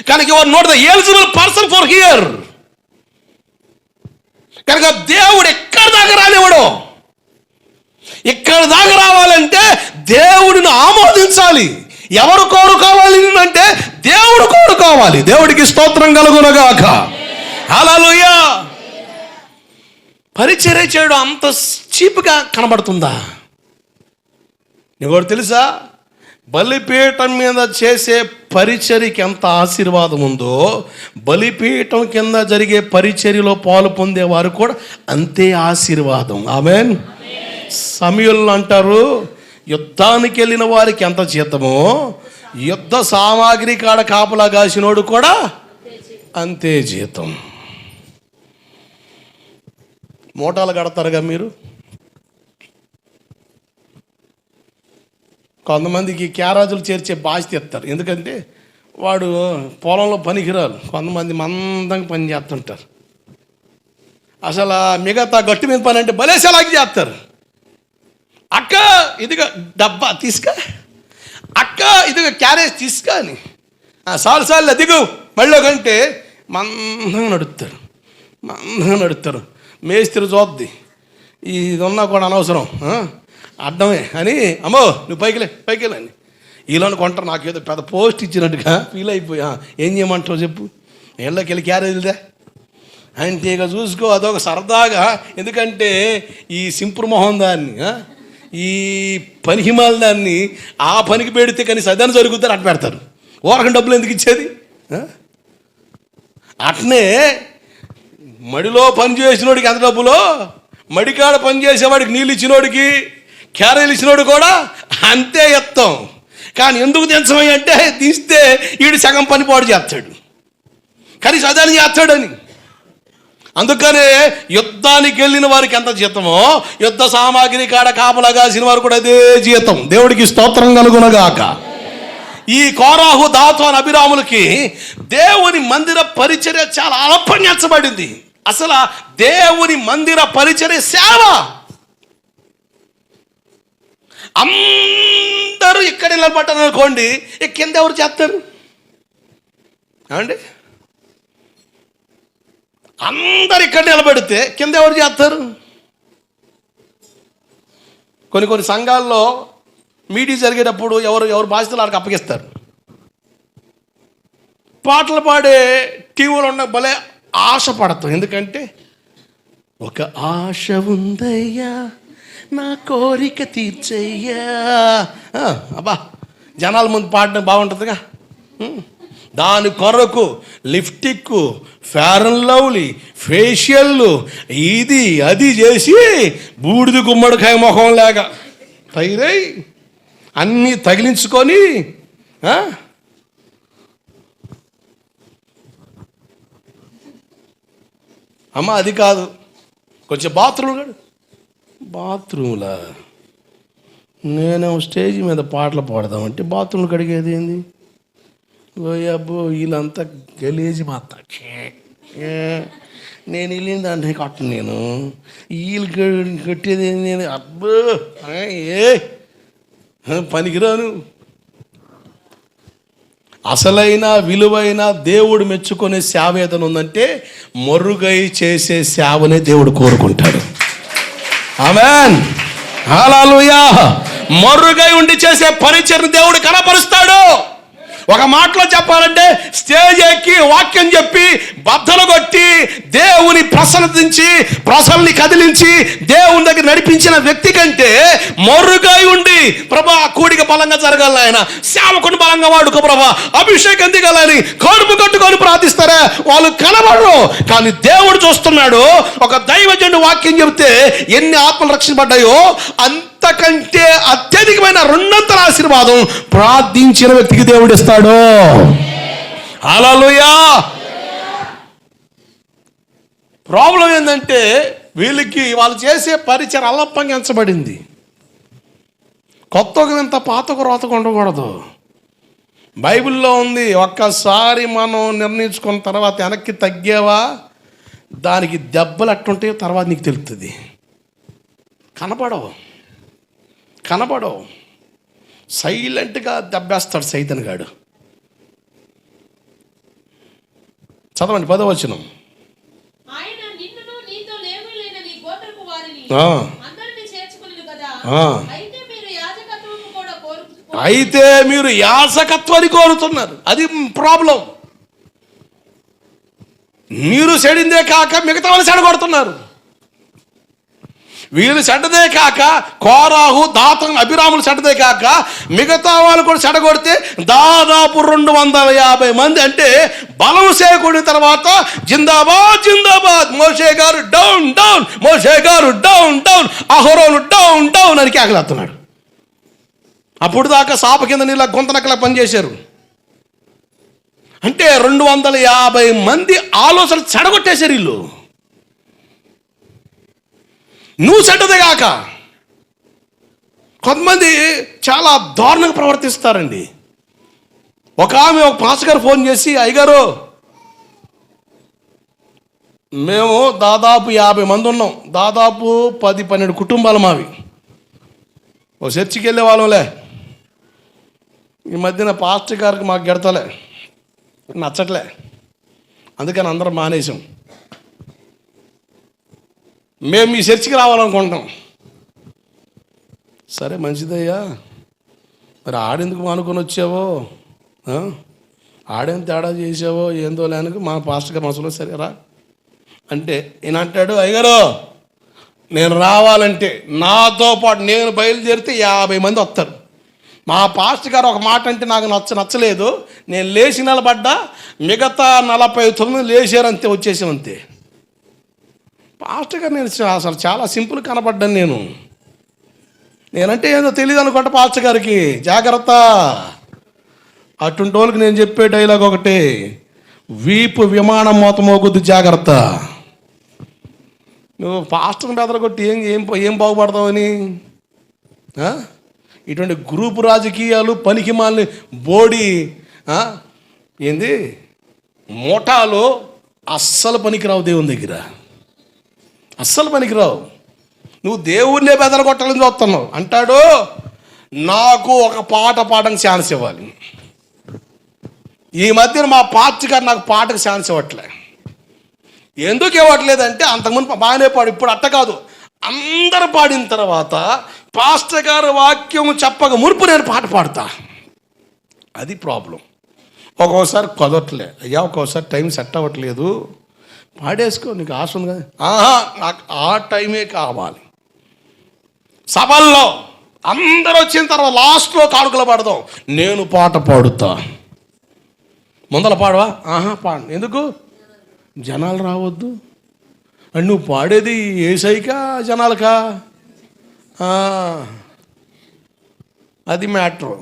కనుక your not the eligible person for here. కనుక దేవుడు ఎక్కడి దాకా రానివ్వడు. ఇక్కడ దాకా రావాలంటే దేవుడిని ఆమోదించాలి. ఎవరు కోరుకోవాలి అంటే దేవుడు కోరుకోవాలి. దేవుడికి స్తోత్రం కలుగునగాక. హల్లెలూయా. పరిచర్య చేయడం అంత చీప్గా కనబడుతుందా? నీకు తెలుసా, బలిపీఠం మీద చేసే పరిచర్యకి ఎంత ఆశీర్వాదం ఉందో, బలిపీఠం కింద జరిగే పరిచర్యలో పాలు పొందేవారు కూడా అంతే ఆశీర్వాదం. ఆమేన్. సమూయేలు అంటారు, యుద్ధానికి వెళ్ళిన వారికి ఎంత జీతమో, యుద్ధ సామాగ్రి కాడ కాపలా కాసినోడు కూడా అంతే జీతం. మూటాలు కడతారుగా మీరు. కొంతమందికి క్యారాజులు చేర్చే బాధ్యత ఇస్తారు. ఎందుకంటే వాడు పొలంలో పనికిరాలు. కొంతమంది మందంగా పని చేస్తుంటారు. అసలు మిగతా గట్టి మీద పని అంటే భలేసేలాగా చేస్తారు. అక్క ఇదిగా డబ్బా తీసుక, అక్క ఇదిగా క్యారేజ్ తీసుక అని సార్లు అదిగు మళ్ళీ కంటే మందంగా నడుస్తారు. మేస్త్రి చూద్ది, ఇది ఉన్నా కూడా అనవసరం, అడ్డమే అని, అమ్మో నువ్వు పైకి అని వీళ్ళని కొంటారు. నాకు ఏదో పెద్ద పోస్ట్ ఇచ్చినట్టుగా ఫీల్ అయిపోయా. ఏం చేయమంటావు చెప్పు, ఇళ్ళకి వెళ్ళి క్యారేజ్దే అంటే ఇక చూసుకో, అదొక సరదాగా. ఎందుకంటే ఈ సింపుల్ మొహం దాన్ని, ఈ పని హిమాల దాన్ని ఆ పనికి పెడితే కనీసం అదని జరుగుతారు, అట్ట పెడతారు. ఓరకం డబ్బులు ఎందుకు ఇచ్చేది? అట్నే మడిలో పని చేసినోడికి ఎంత డబ్బులో, మడికాడ పని చేసేవాడికి నీళ్ళు ఇచ్చినోడికి, క్యారేలు ఇచ్చినోడు కూడా అంతే ఎత్తాం. కానీ ఎందుకు దించమని అంటే తీస్తే వీడు సగం పని పాడు చేస్తాడు, కనీసం అదని చేస్తాడని. అందుకనే యుద్ధానికి వెళ్ళిన వారికి ఎంత జీతమో, యుద్ధ సామాగ్రి కాడ కాపలా కాసిన వారు కూడా అదే జీతం. దేవుడికి స్తోత్రం కలుగునగాక. ఈ కోరాహు, దాతాను, అబీరాములకి దేవుని మందిర పరిచర్య చాలా అల్పంగా. అసలు దేవుని మందిర పరిచర్య సేవ అందరూ ఇక్కడ నిలబడ్డారు అనుకోండి, కింద ఎవరు చేస్తారు అండి? అందరు ఇక్కడ నిలబడితే కింద ఎవరు చేస్తారు? కొన్ని సంఘాల్లో మీటింగ్ జరిగేటప్పుడు ఎవరు బాధ్యతలు వాళ్ళకి అప్పగిస్తారు. పాటలు పాడే టీవీలో ఉన్న భలే ఆశ పడతాం. ఎందుకంటే ఒక ఆశ ఉందయ్యా, నా కోరిక తీర్చయ్యా. అబ్బా, జనాల ముందు పాడడం బాగుంటుందిగా. దాని కొరకు లిప్టిక్, ఫేర్ అండ్ లవ్లీ, ఫేషియల్, ఇది అది చేసి బూడిద గుమ్మడికాయ ముఖం లేక తగిలై అన్నీ తగిలించుకొని, అమ్మ అది కాదు, కొంచెం బాత్రూమ్లా నేను స్టేజ్ మీద పాటలు పాడదామంటే బాత్రూమ్లు కడిగేది ఏంది? ఓ అబ్బో, వీళ్ళంతా గలీజి మాత్రం నేను వెళ్ళిన దాంట్లో కొట్టను, నేను వీళ్ళు కొట్టేది నేను అబ్బో ఏ పనికిరాను. అసలైన విలువైన దేవుడు మెచ్చుకునే సేవ ఏదైనా ఉందంటే మరుగై చేసే సేవనే దేవుడు కోరుకుంటాడు. ఆమేన్, హల్లెలూయా. మరుగై ఉండి చేసే పరిచర్ని దేవుడు కనపరుస్తాడు. ఒక మాటలో చెప్పాలంటే స్టేజ్ ఎక్కి వాక్యం చెప్పి బద్దలు కొట్టి దేవుని ప్రసన్నతించి ప్రజల్ని కదిలించి దేవుని దగ్గర నడిపించిన వ్యక్తి కంటే మరుగై ఉండి ప్రభా కూడిక బలంగా జరగాలని, ఆయన సేవకుని బలంగా వాడుకో ప్రభా, అభిషేకం దిగాలని కడుపు కట్టుకొని ప్రార్థిస్తారా, వాళ్ళు కనబడరు. కానీ దేవుడు చూస్తున్నాడు. ఒక దైవజనుడు వాక్యం చెబితే ఎన్ని ఆత్మలు రక్షించబడ్డాయో అంతకంటే అత్యధికమైన 200 ఆశీర్వాదం ప్రార్థించిన వ్యక్తికి దేవుడు ఇస్తాడు. హల్లెలూయా. ప్రాబ్లం ఏంటంటే వీళ్ళకి వాళ్ళు చేసే పరిచయం అల్లప్పంగించబడింది. కొత్తగా ఇంత పాతకు రోతకు ఉండకూడదు. బైబిల్లో ఉంది, ఒక్కసారి మనం నిర్ణయించుకున్న తర్వాత వెనక్కి తగ్గావా దానికి దెబ్బలు అట్టుంటాయో తర్వాత నీకు తెలుస్తుంది. కనపడవు సైలెంట్గా దెబ్బేస్తాడు సైతన్ గాడు. చదవండి 10వ వచనం. అయితే మీరు యాజకత్వాన్ని కోరుతున్నారు. అది ప్రాబ్లం. మీరు చెడిందే కాక మిగతా వాళ్ళు చెడగొడుతున్నారు. వీళ్ళు చెడ్డదే కాక కోరాహు దాతం అభిరాములు చెడ్డదే కాక మిగతా వాళ్ళు కూడా చెడగొడితే దాదాపు 250 మంది, అంటే బలం సేకూడిన తర్వాత జిందాబాద్ జిందాబాద్, మోషే గారు డౌన్ డౌన్, మోషే గారు డౌన్ డౌన్, అహరోను డౌన్ డౌన్ అని కేకలేస్తున్నాడు. అప్పుడు దాకా సాప కింద నీళ్ళ గొంతనక్కలా పనిచేశారు. అంటే 250 మంది ఆలోచనలు చెడగొట్టేశారు వీళ్ళు. నువ్వు చెడ్డదిగాక. కొంతమంది చాలా దారుణంగా ప్రవర్తిస్తారండి. ఒక పాస్టర్ గారు ఫోన్ చేసి, అయ్యగారు మేము దాదాపు 50 మంది ఉన్నాం, దాదాపు 10-12 కుటుంబాలు మావి, ఓ చర్చికి వెళ్ళే వాళ్ళంలే, ఈ మధ్యన పాస్టర్ గారికి మాకు గెడతలే నచ్చట్లే, అందుకని అందరం మానేసాం, మేము మీ చర్చికి రావాలనుకుంటాం. సరే మంచిదయ్యా, మరి ఆడెందుకు మానుకొని వచ్చావో, ఆడేం తేడా చేసావో ఏందో లేనికి మా పాస్టర్ గారు మనసులో సరేరా అంటే ఈయన అంటాడు, అయ్యగారు నేను రావాలంటే నాతో పాటు నేను బయలుదేరితే 50 మంది వస్తారు. మా పాస్టర్ గారు ఒక మాట అంటే నాకు నచ్చలేదు, నేను లేచి నిలబడ్డా, మిగతా 49 లేచారంతే, వచ్చేసామంతే. పాస్టర్ గారు నేను అసలు చాలా సింపుల్ కనపడ్డాను. నేనంటే ఏదో తెలియదు అనుకుంటా పాస్టర్ గారికి, జాగ్రత్త. అటువంటి వాళ్ళకి నేను చెప్పే డైలాగ్ ఒకటే, వీపు విమానం మోత మోగుద్ది, జాగ్రత్త. నువ్వు పాస్టర్ని బెదరగొట్టి ఏం బాగుపడతావని. ఇటువంటి గ్రూపు రాజకీయాలు, పనికిమాలని బోడి ఏంది మోటాలు అస్సలు పనికిరావు. దేవుని దగ్గర అస్సలు పనికిరావు. నువ్వు దేవుణ్ణే బెదరగొట్టాలని చూస్తున్నావు. అంటాడు, నాకు ఒక పాట పాడడానికి ఛాన్స్ ఇవ్వాలి. ఈ మధ్యన మా పాస్టర్ గారు నాకు పాటకు ఛాన్స్ ఇవ్వట్లే. ఎందుకు ఇవ్వట్లేదంటే అంతకుముందు బాగానే పాడు, ఇప్పుడు అట్ట కాదు. అందరు పాడిన తర్వాత పాస్టర్ గారు వాక్యం చెప్పక మునుపు నేను పాట పాడతా. అది ప్రాబ్లం. ఒక్కోసారి కుదరట్లే, అయ్యా ఒక్కోసారి టైం సెట్ అవ్వట్లేదు, పాడేసుకో, నీకు ఆశ ఉంది కదా. నాకు ఆ టైమే కావాలి. సభల్లో అందరూ వచ్చిన తర్వాత లాస్ట్లో కానుకలు పాడదాం, నేను పాట పాడుతా. ముందర పాడవా? పాడు. ఎందుకు? జనాలు రావద్దు. అండ్ నువ్వు పాడేది ఏసైకా జనాలకా? అది మ్యాటర్.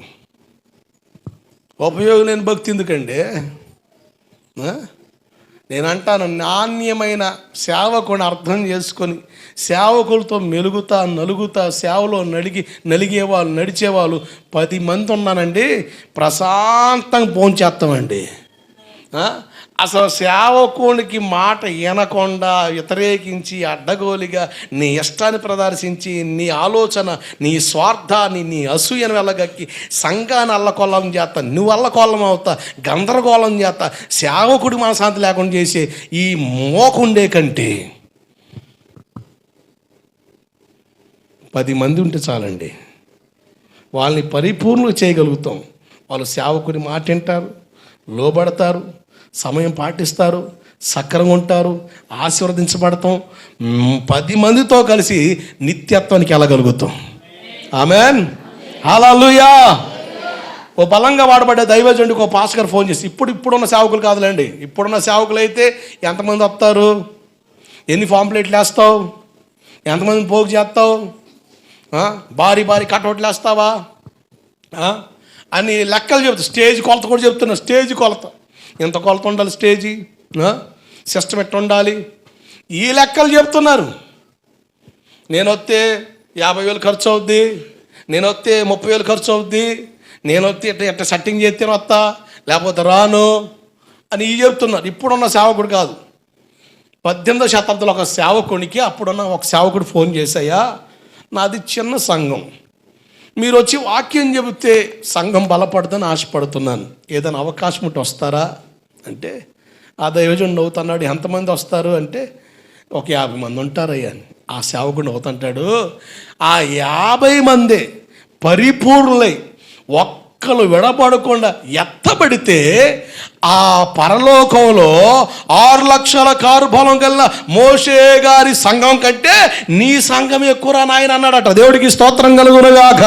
ఉపయోగం లేని భక్తి ఎందుకండి? నేనంటాను, నాణ్యమైన సేవకుని అర్థం చేసుకొని సేవకులతో మెలుగుతా నలుగుతా సేవలో నలిగేవాళ్ళు నడిచేవాళ్ళు 10 మంది ఉన్నానండి, ప్రశాంతంగా భోంచేస్తామండి. అసలు సేవకునికి మాట వినకుండా వ్యతిరేకించి అడ్డగోలిగా నీ ఇష్టాన్ని ప్రదర్శించి నీ ఆలోచన, నీ స్వార్థాన్ని, నీ అసూయను వెళ్ళగక్కి సంఘాన్ని అల్లకొల్లం చేస్తా, నువ్వు అల్లకొల్లం అవుతా, గందరగోళం చేస్తా, సేవకుడి మనశాంతి లేకుండా చేసే ఈ మోకుండే కంటే 10 మంది ఉంటే చాలండి. వాళ్ళని పరిపూర్ణంగా చేయగలుగుతాం. వాళ్ళు సేవకుని మాట వింటారు, లోబడతారు, సమయం పాటిస్తారు, సక్రంగా ఉంటారు, ఆశీర్వదించబడతాం. 10 మందితో కలిసి నిత్యత్వానికి వెళ్ళగలుగుతాం. ఆమెన్, హల్లెలూయా. ఓ బలంగా వాడబడ్డ దైవజనుడికి ఓ పాస్టర్ ఫోన్ చేసి, ఇప్పుడున్న సేవకులు కాదులేండి, ఇప్పుడున్న సేవకులు అయితే ఎంతమంది వస్తారు, ఎన్ని పాంప్లెట్లు వేస్తావు, ఎంతమందిని పోగు చేస్తావు, భారీ కటౌట్లు వేస్తావా అని లెక్కలు చెప్తా. స్టేజ్ కొలత కూడా చెప్తున్నా. స్టేజ్ కొలత, ఎంత కొలత ఉండాలి, స్టేజీ సిస్టమ్ ఎట్లా ఉండాలి, ఈ లెక్కలు చెప్తున్నారు. నేను వస్తే 50,000 ఖర్చు అవుద్ది, నేను వస్తే 30,000 ఖర్చు అవుద్ది, నేను వస్తే ఎట్లా సెట్టింగ్ చేస్తే వస్తా, లేకపోతే రాను అని ఇవి చెప్తున్నారు. ఇప్పుడున్న సేవకుడు కాదు. 18వ శతాబ్దంలో ఒక సేవకునికి, అప్పుడున్న ఒక సేవకుడు ఫోన్ చేశాయా, నాది చిన్న సంఘం, మీరు వచ్చి వాక్యం చెబితే సంఘం బలపడదని ఆశపడుతున్నాను, ఏదైనా అవకాశం ఉంటే వస్తారా అంటే, ఆ దైవజనుడు నవ్వుతున్నాడు. ఎంతమంది వస్తారు అంటే, ఒక 50 మంది ఉంటారయ్యా అని. ఆ సేవకుడు నవ్వుతుంటాడు, ఆ 50 మందే పరిపూర్ణులై ఒక్కరు విడబడకుండా ఎత్తబడితే ఆ పరలోకంలో 6 లక్షల కారు బలం గల మోషే గారి సంఘం కంటే నీ సంఘం ఎక్కువరా నాయన అన్నాడట. దేవుడికి స్తోత్రం కలుగునుగాక.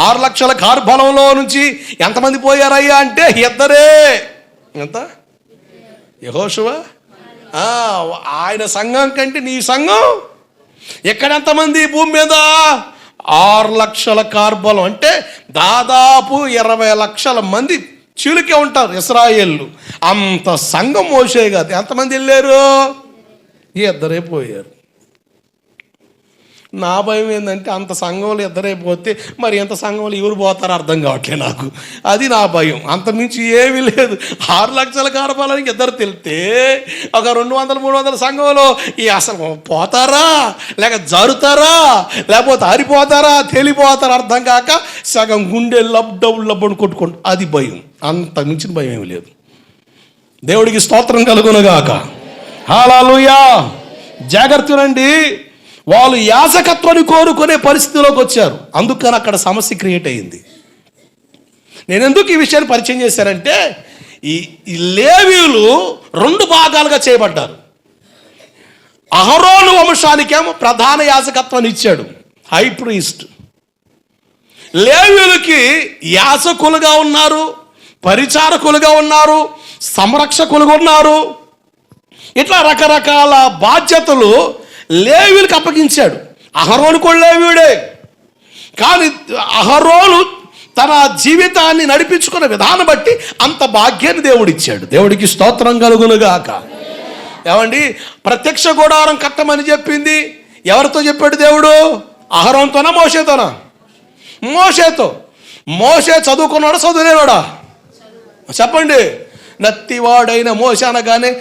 6 లక్షల కారు బలంలో నుంచి ఎంతమంది పోయారయ్యా అంటే 2. ఎంత? యెహోషువ, ఆయన సంఘం కంటే నీ సంఘం ఎక్కడ ఎంతమంది భూమి మీద 6 లక్షల కార్బలం అంటే దాదాపు 20 లక్షల మంది చిలుకే ఉంటారు ఇశ్రాయేళ్ళు. అంత సంఘం మోషే కాదు. ఎంతమంది వెళ్ళారు? 2 పోయారు. నా భయం ఏంటంటే, అంత సంఘంలో 2 పోతే మరి ఎంత సంఘంలో ఎవరు పోతారో అర్థం కావట్లేదు నాకు. అది నా భయం. అంతమించి ఏమీ లేదు. 6 లక్షల కార్బలానికి 2 తెలితే ఒక 200-300 సంఘంలో ఈ అసలు పోతారా, లేక జరుతారా, లేకపోతే ఆరిపోతారా, తెలిపోతారా అర్థం కాక సగం గుండె లబ్బని కొట్టుకుంటు. అది భయం. అంత మించిన భయం ఏమి లేదు. దేవుడికి స్తోత్రం కలుగునుగాక. హల్లెలూయా. జాగ్రత్తనండి. వాళ్ళు యాజకత్వాన్ని కోరుకునే పరిస్థితిలోకి వచ్చారు. అందుకని అక్కడ సమస్య క్రియేట్ అయింది. నేను ఎందుకు ఈ విషయాన్ని పరిచయం చేశానంటే, ఈ లేవీయులు 2 భాగాలుగా చేయబడ్డారు. అహరోను వంశానికేమో ప్రధాన యాజకత్వాన్ని ఇచ్చాడు, హై ప్రీస్ట్. లేవీయులకి యాజకులుగా ఉన్నారు, పరిచారకులుగా ఉన్నారు, సంరక్షకులుగా ఉన్నారు. ఇట్లా రకరకాల బాధ్యతలు లేవీయులకు అప్పగించాడు. అహరోను కూడా లేవీయుడే, కానీ అహరోను తన జీవితాన్ని నడిపించుకున్న విధానం బట్టి అంత భాగ్యాన్ని దేవుడిచ్చాడు. దేవుడికి స్తోత్రం కలుగునుగాక. ఏమండి, ప్రత్యక్ష గుడారం కట్టమని చెప్పింది ఎవరితో చెప్పాడు దేవుడు? అహరోనుతోనా, మోషేతోనా? మోషేతో. మోషే చదువుకున్నాడా, చదువులేనాడా? చెప్పండి. నత్తివాడైన మోషే అనగానే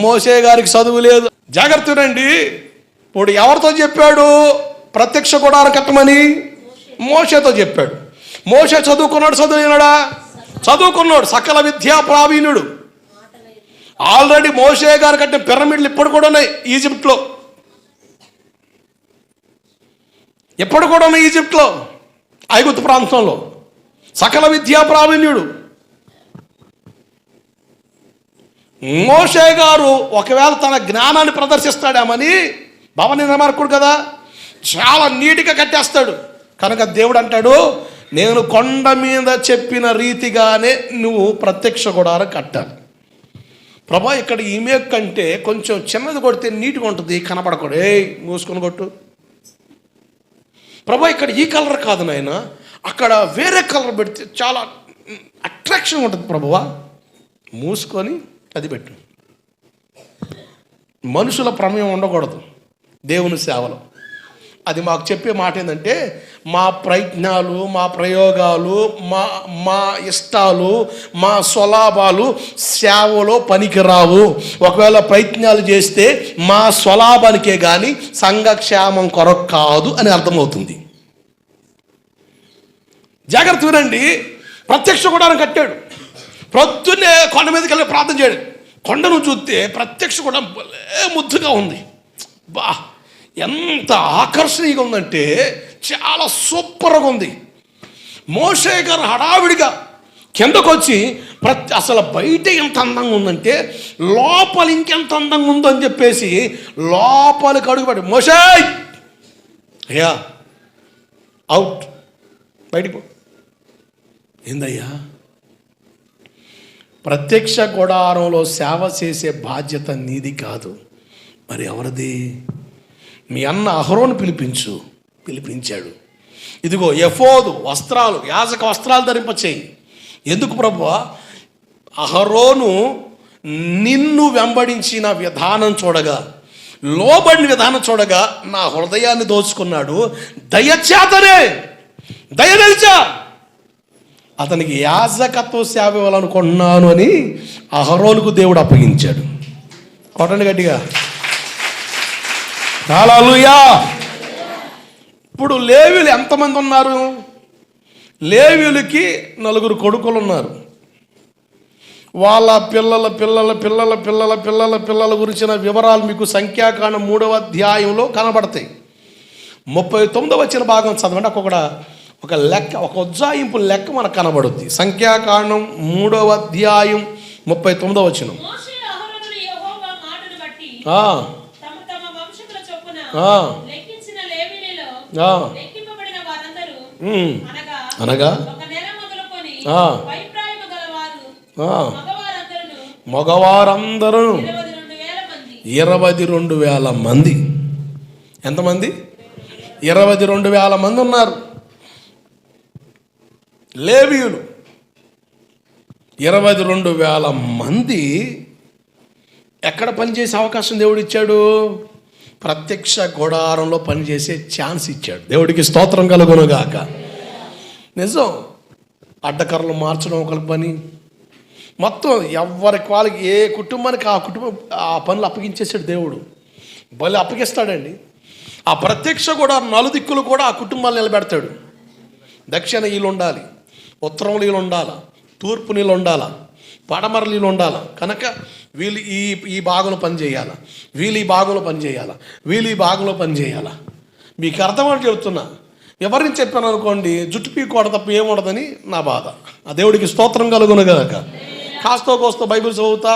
మోషే గారికి చదువు లేదు. జాగ్రత్తనండి. ఇప్పుడు ఎవరితో చెప్పాడు ప్రత్యక్ష గుడారం కట్టమని? మోషేతో చెప్పాడు. మోషే చదువుకున్నాడు, చదువులేనాడా? చదువుకున్నాడు, సకల విద్యా ప్రావీణ్యుడు. ఆల్రెడీ మోషే గారు కట్టిన పిరమిడ్లు ఇప్పుడు కూడా ఉన్నాయి ఈజిప్ట్లో. ఎప్పుడు కూడా ఉన్నాయి ఈజిప్ట్లో, ఐగుప్తు ప్రాంతంలో. సకల విద్యా ప్రావీణ్యుడు మోషే గారు. ఒకవేళ తన జ్ఞానాన్ని ప్రదర్శిస్తాడేమని, భవన నిర్మాణకుడు కదా, చాలా నీట్గా కట్టేస్తాడు. కనుక దేవుడు అంటాడు, నేను కొండ మీద చెప్పిన రీతిగానే నువ్వు ప్రత్యక్ష గుడారం కట్టాలి. ప్రభా, ఇక్కడ ఈమె కంటే కొంచెం చిన్నది కొడితే నీట్గా ఉంటుంది, కనపడకూడదు, మూసుకొని కొట్టు. ప్రభా, ఇక్కడ ఈ కలర్ కాదు నాయన, అక్కడ వేరే కలర్ పెడితే చాలా అట్రాక్షన్ ఉంటుంది ప్రభువా, మూసుకొని అది పెట్టు. మనుషుల ప్రమేయం ఉండకూడదు దేవుని సేవలో. అది మాకు చెప్పే మాట ఏంటంటే, మా ప్రయత్నాలు, మా ప్రయోగాలు, మా ఇష్టాలు, మా స్వలాభాలు సేవలో పనికిరావు. ఒకవేళ ప్రయత్నాలు చేస్తే మా స్వలాభానికే కానీ సంఘక్షేమం కొరకు కాదు అని అర్థమవుతుంది. జాగ్రత్త వినండి. ప్రత్యక్ష గుడారం కట్టాడు. ప్రొద్దున్నే కొండ మీదకి వెళ్ళి ప్రార్థన చేయడు. కొండను చూస్తే ప్రత్యక్ష గుడారం భలే ముద్దుగా ఉంది. బా, ఎంత ఆకర్షణీయంగా ఉందంటే చాలా సూపర్గా ఉంది. మోషే గారు హడావిడిగా కిందకు వచ్చి అసలు బయట ఎంత అందంగా ఉందంటే లోపల ఇంకెంత అందంగా ఉందో అని చెప్పేసి లోపలికి అడుగుపడి, మోషే అయ్యా అవుట్, బయటికి పో. ఏందయ్యా? ప్రత్యక్ష గుడారంలో సేవ చేసే బాధ్యత నీది కాదు, మరి ఎవరిది? మీ అన్న అహరోను పిలిపించాడు. ఇదిగో ఎఫోదు వస్త్రాలు, యాజక వస్త్రాలు ధరింపచేయి. ఎందుకు ప్రభువా? అహరోను నిన్ను వెంబడించిన విధానం చూడగా, లోబడిన విధానం చూడగా నా హృదయాన్ని దోచుకున్నాడు. దయచేతనే, దయదలిచా అతనికి యాజకత్వ సేవ ఇవ్వాలనుకుంటున్నాను అని అహరోనుకు దేవుడు అప్పగించాడు. కొట్టండి గట్టిగా, హల్లెలూయా. ఇప్పుడు లేవీలు ఎంతమంది ఉన్నారు? లేవీలకి 4 కొడుకులు ఉన్నారు. వాళ్ళ పిల్లల గురించిన వివరాలు మీకు సంఖ్యాకాండం 3వ అధ్యాయంలో కనబడతాయి. 39వ వచన భాగం చదవండి. ఒక లెక్క, ఒక ఉజ్జాయింపు లెక్క మనకు కనబడుద్ది. సంఖ్యాకాండం 3వ అధ్యాయం 39వ వచనం. అనగా మగవారందరూ 22,000 మంది. ఎంతమంది? 22,000 మంది ఉన్నారు లేవీయులు. 22,000 మంది ఎక్కడ పనిచేసే అవకాశం దేవుడు ఇచ్చాడు? ప్రత్యక్ష గుడారంలో పనిచేసే ఛాన్స్ ఇచ్చాడు. దేవుడికి స్తోత్రం కలుగునుగాక. నిజం, అడ్డకర్రలు మార్చడం ఒకరి పని. మొత్తం ఎవరికి వాళ్ళకి, ఏ కుటుంబానికి ఆ పనులు అప్పగించేసాడు దేవుడు. భలే అప్పగిస్తాడండి. ఆ ప్రత్యక్ష గుడారం నలుదిక్కులు కూడా ఆ కుటుంబాలు నిలబెడతాడు. దక్షిణ వీళ్ళు ఉండాలి, ఉత్తరం నీళ్ళు ఉండాలా, తూర్పు నీళ్ళు ఉండాలా, పడమర నీళ్ళు ఉండాలా. కనుక వీళ్ళు ఈ భాగంలో పని చేయాలా, వీళ్ళు ఈ భాగంలో పని చేయాలా, వీళ్ళు ఈ భాగంలో పని చేయాలా. మీకు అర్థమని చెబుతున్నా. ఎవరిని చెప్పాను అనుకోండి, జుట్టు పీకోడ తప్ప ఏముండదని నా బాధ. ఆ దేవుడికి స్తోత్రం కలుగునుగాక. కాస్తో కోస్తో బైబిల్ చదువుతా,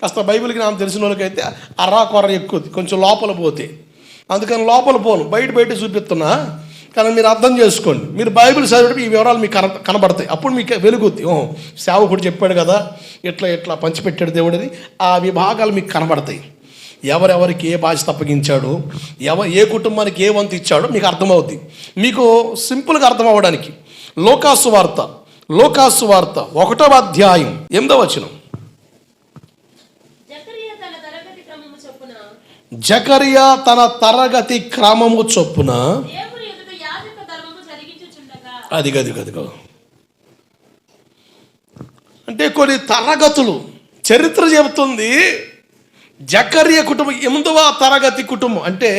కాస్త బైబిల్కి నాకు తెలిసిన వాళ్ళకైతే అర్రా కొర్ర ఎక్కువ, కొంచెం లోపల పోతే. అందుకని లోపల పోను, బయట చూపిస్తున్నా. కానీ మీరు అర్థం చేసుకోండి. మీరు బైబిల్ చదివేటప్పుడు ఈ వివరాలు మీకు కనబడతాయి. అప్పుడు మీకు వెలుగుద్ది. సేవకుడు చెప్పాడు కదా, ఇట్లా పంచిపెట్టాడు దేవుడిని. ఆ విభాగాలు మీకు కనబడతాయి. ఎవరెవరికి ఏ బాధ్యత అప్పగించాడు, ఏ కుటుంబానికి ఏ వంతు ఇచ్చాడో మీకు అర్థమవుద్ది. మీకు సింపుల్గా అర్థం అవ్వడానికి లోకాసు వార్త 1వ అధ్యాయం 8వ వచనం. జకరియా తన తరగతి క్రమము చొప్పున అదిగో అంటే కొన్ని తరగతులు చరిత్ర చెబుతుంది. జకరియా కుటుంబం 8వ తరగతి కుటుంబం. అంటే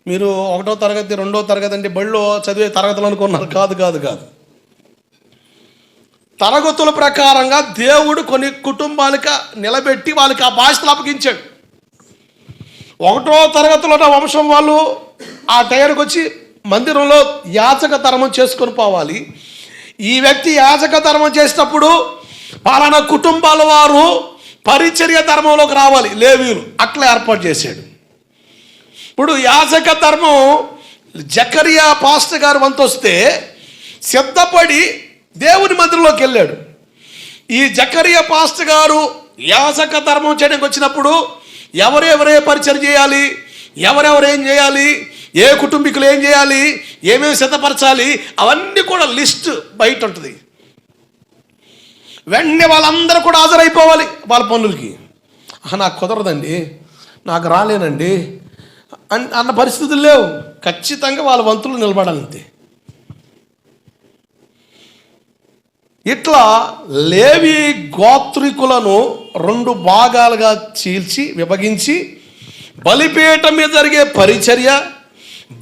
మీరు 1వ తరగతి 2వ తరగతి అంటే బడిలో చదివే తరగతులు అనుకున్నారు. కాదు. తరగతుల ప్రకారంగా దేవుడు కొన్ని కుటుంబాలకు నిలబెట్టి వాళ్ళకి ఆ బాధ్యతలు అప్పగించాడు. 1వ తరగతిలో ఉన్న వంశం వాళ్ళు ఆ టైర్కి వచ్చి మందిరంలో యాజక ధర్మం చేసుకొని పోవాలి. ఈ వ్యక్తి యాజక ధర్మం చేసేటప్పుడు పలానా కుటుంబాల వారు పరిచర్య ధర్మంలోకి రావాలి, లేవీయులు. అట్లా ఏర్పాటు చేశాడు. ఇప్పుడు యాజక ధర్మం జకరియా పాస్టర్ గారు వంతు వస్తే సిద్ధపడి దేవుని మందిరంలోకి వెళ్ళాడు. ఈ జకరియా పాస్టర్ గారు యాజక ధర్మం చేయడానికి వచ్చినప్పుడు ఎవరెవరే పరిచయం చేయాలి, ఎవరెవరు ఏం చేయాలి, ఏ కుటుంబీకులు ఏం చేయాలి, ఏమేమి సిద్ధపరచాలి, అవన్నీ కూడా లిస్ట్ బయట ఉంటుంది. వెంటనే వాళ్ళందరూ కూడా హాజరైపోవాలి వాళ్ళ పనులకి. నాకు కుదరదండి, నాకు రాలేనండి అన్న పరిస్థితులు లేవు. ఖచ్చితంగా వాళ్ళ వంతులు నిలబడాలంతే. ఇట్లా లేవి గోత్రికులను 2 భాగాలుగా చీల్చి విభజించి బలిపీఠం మీద జరిగే పరిచర్య,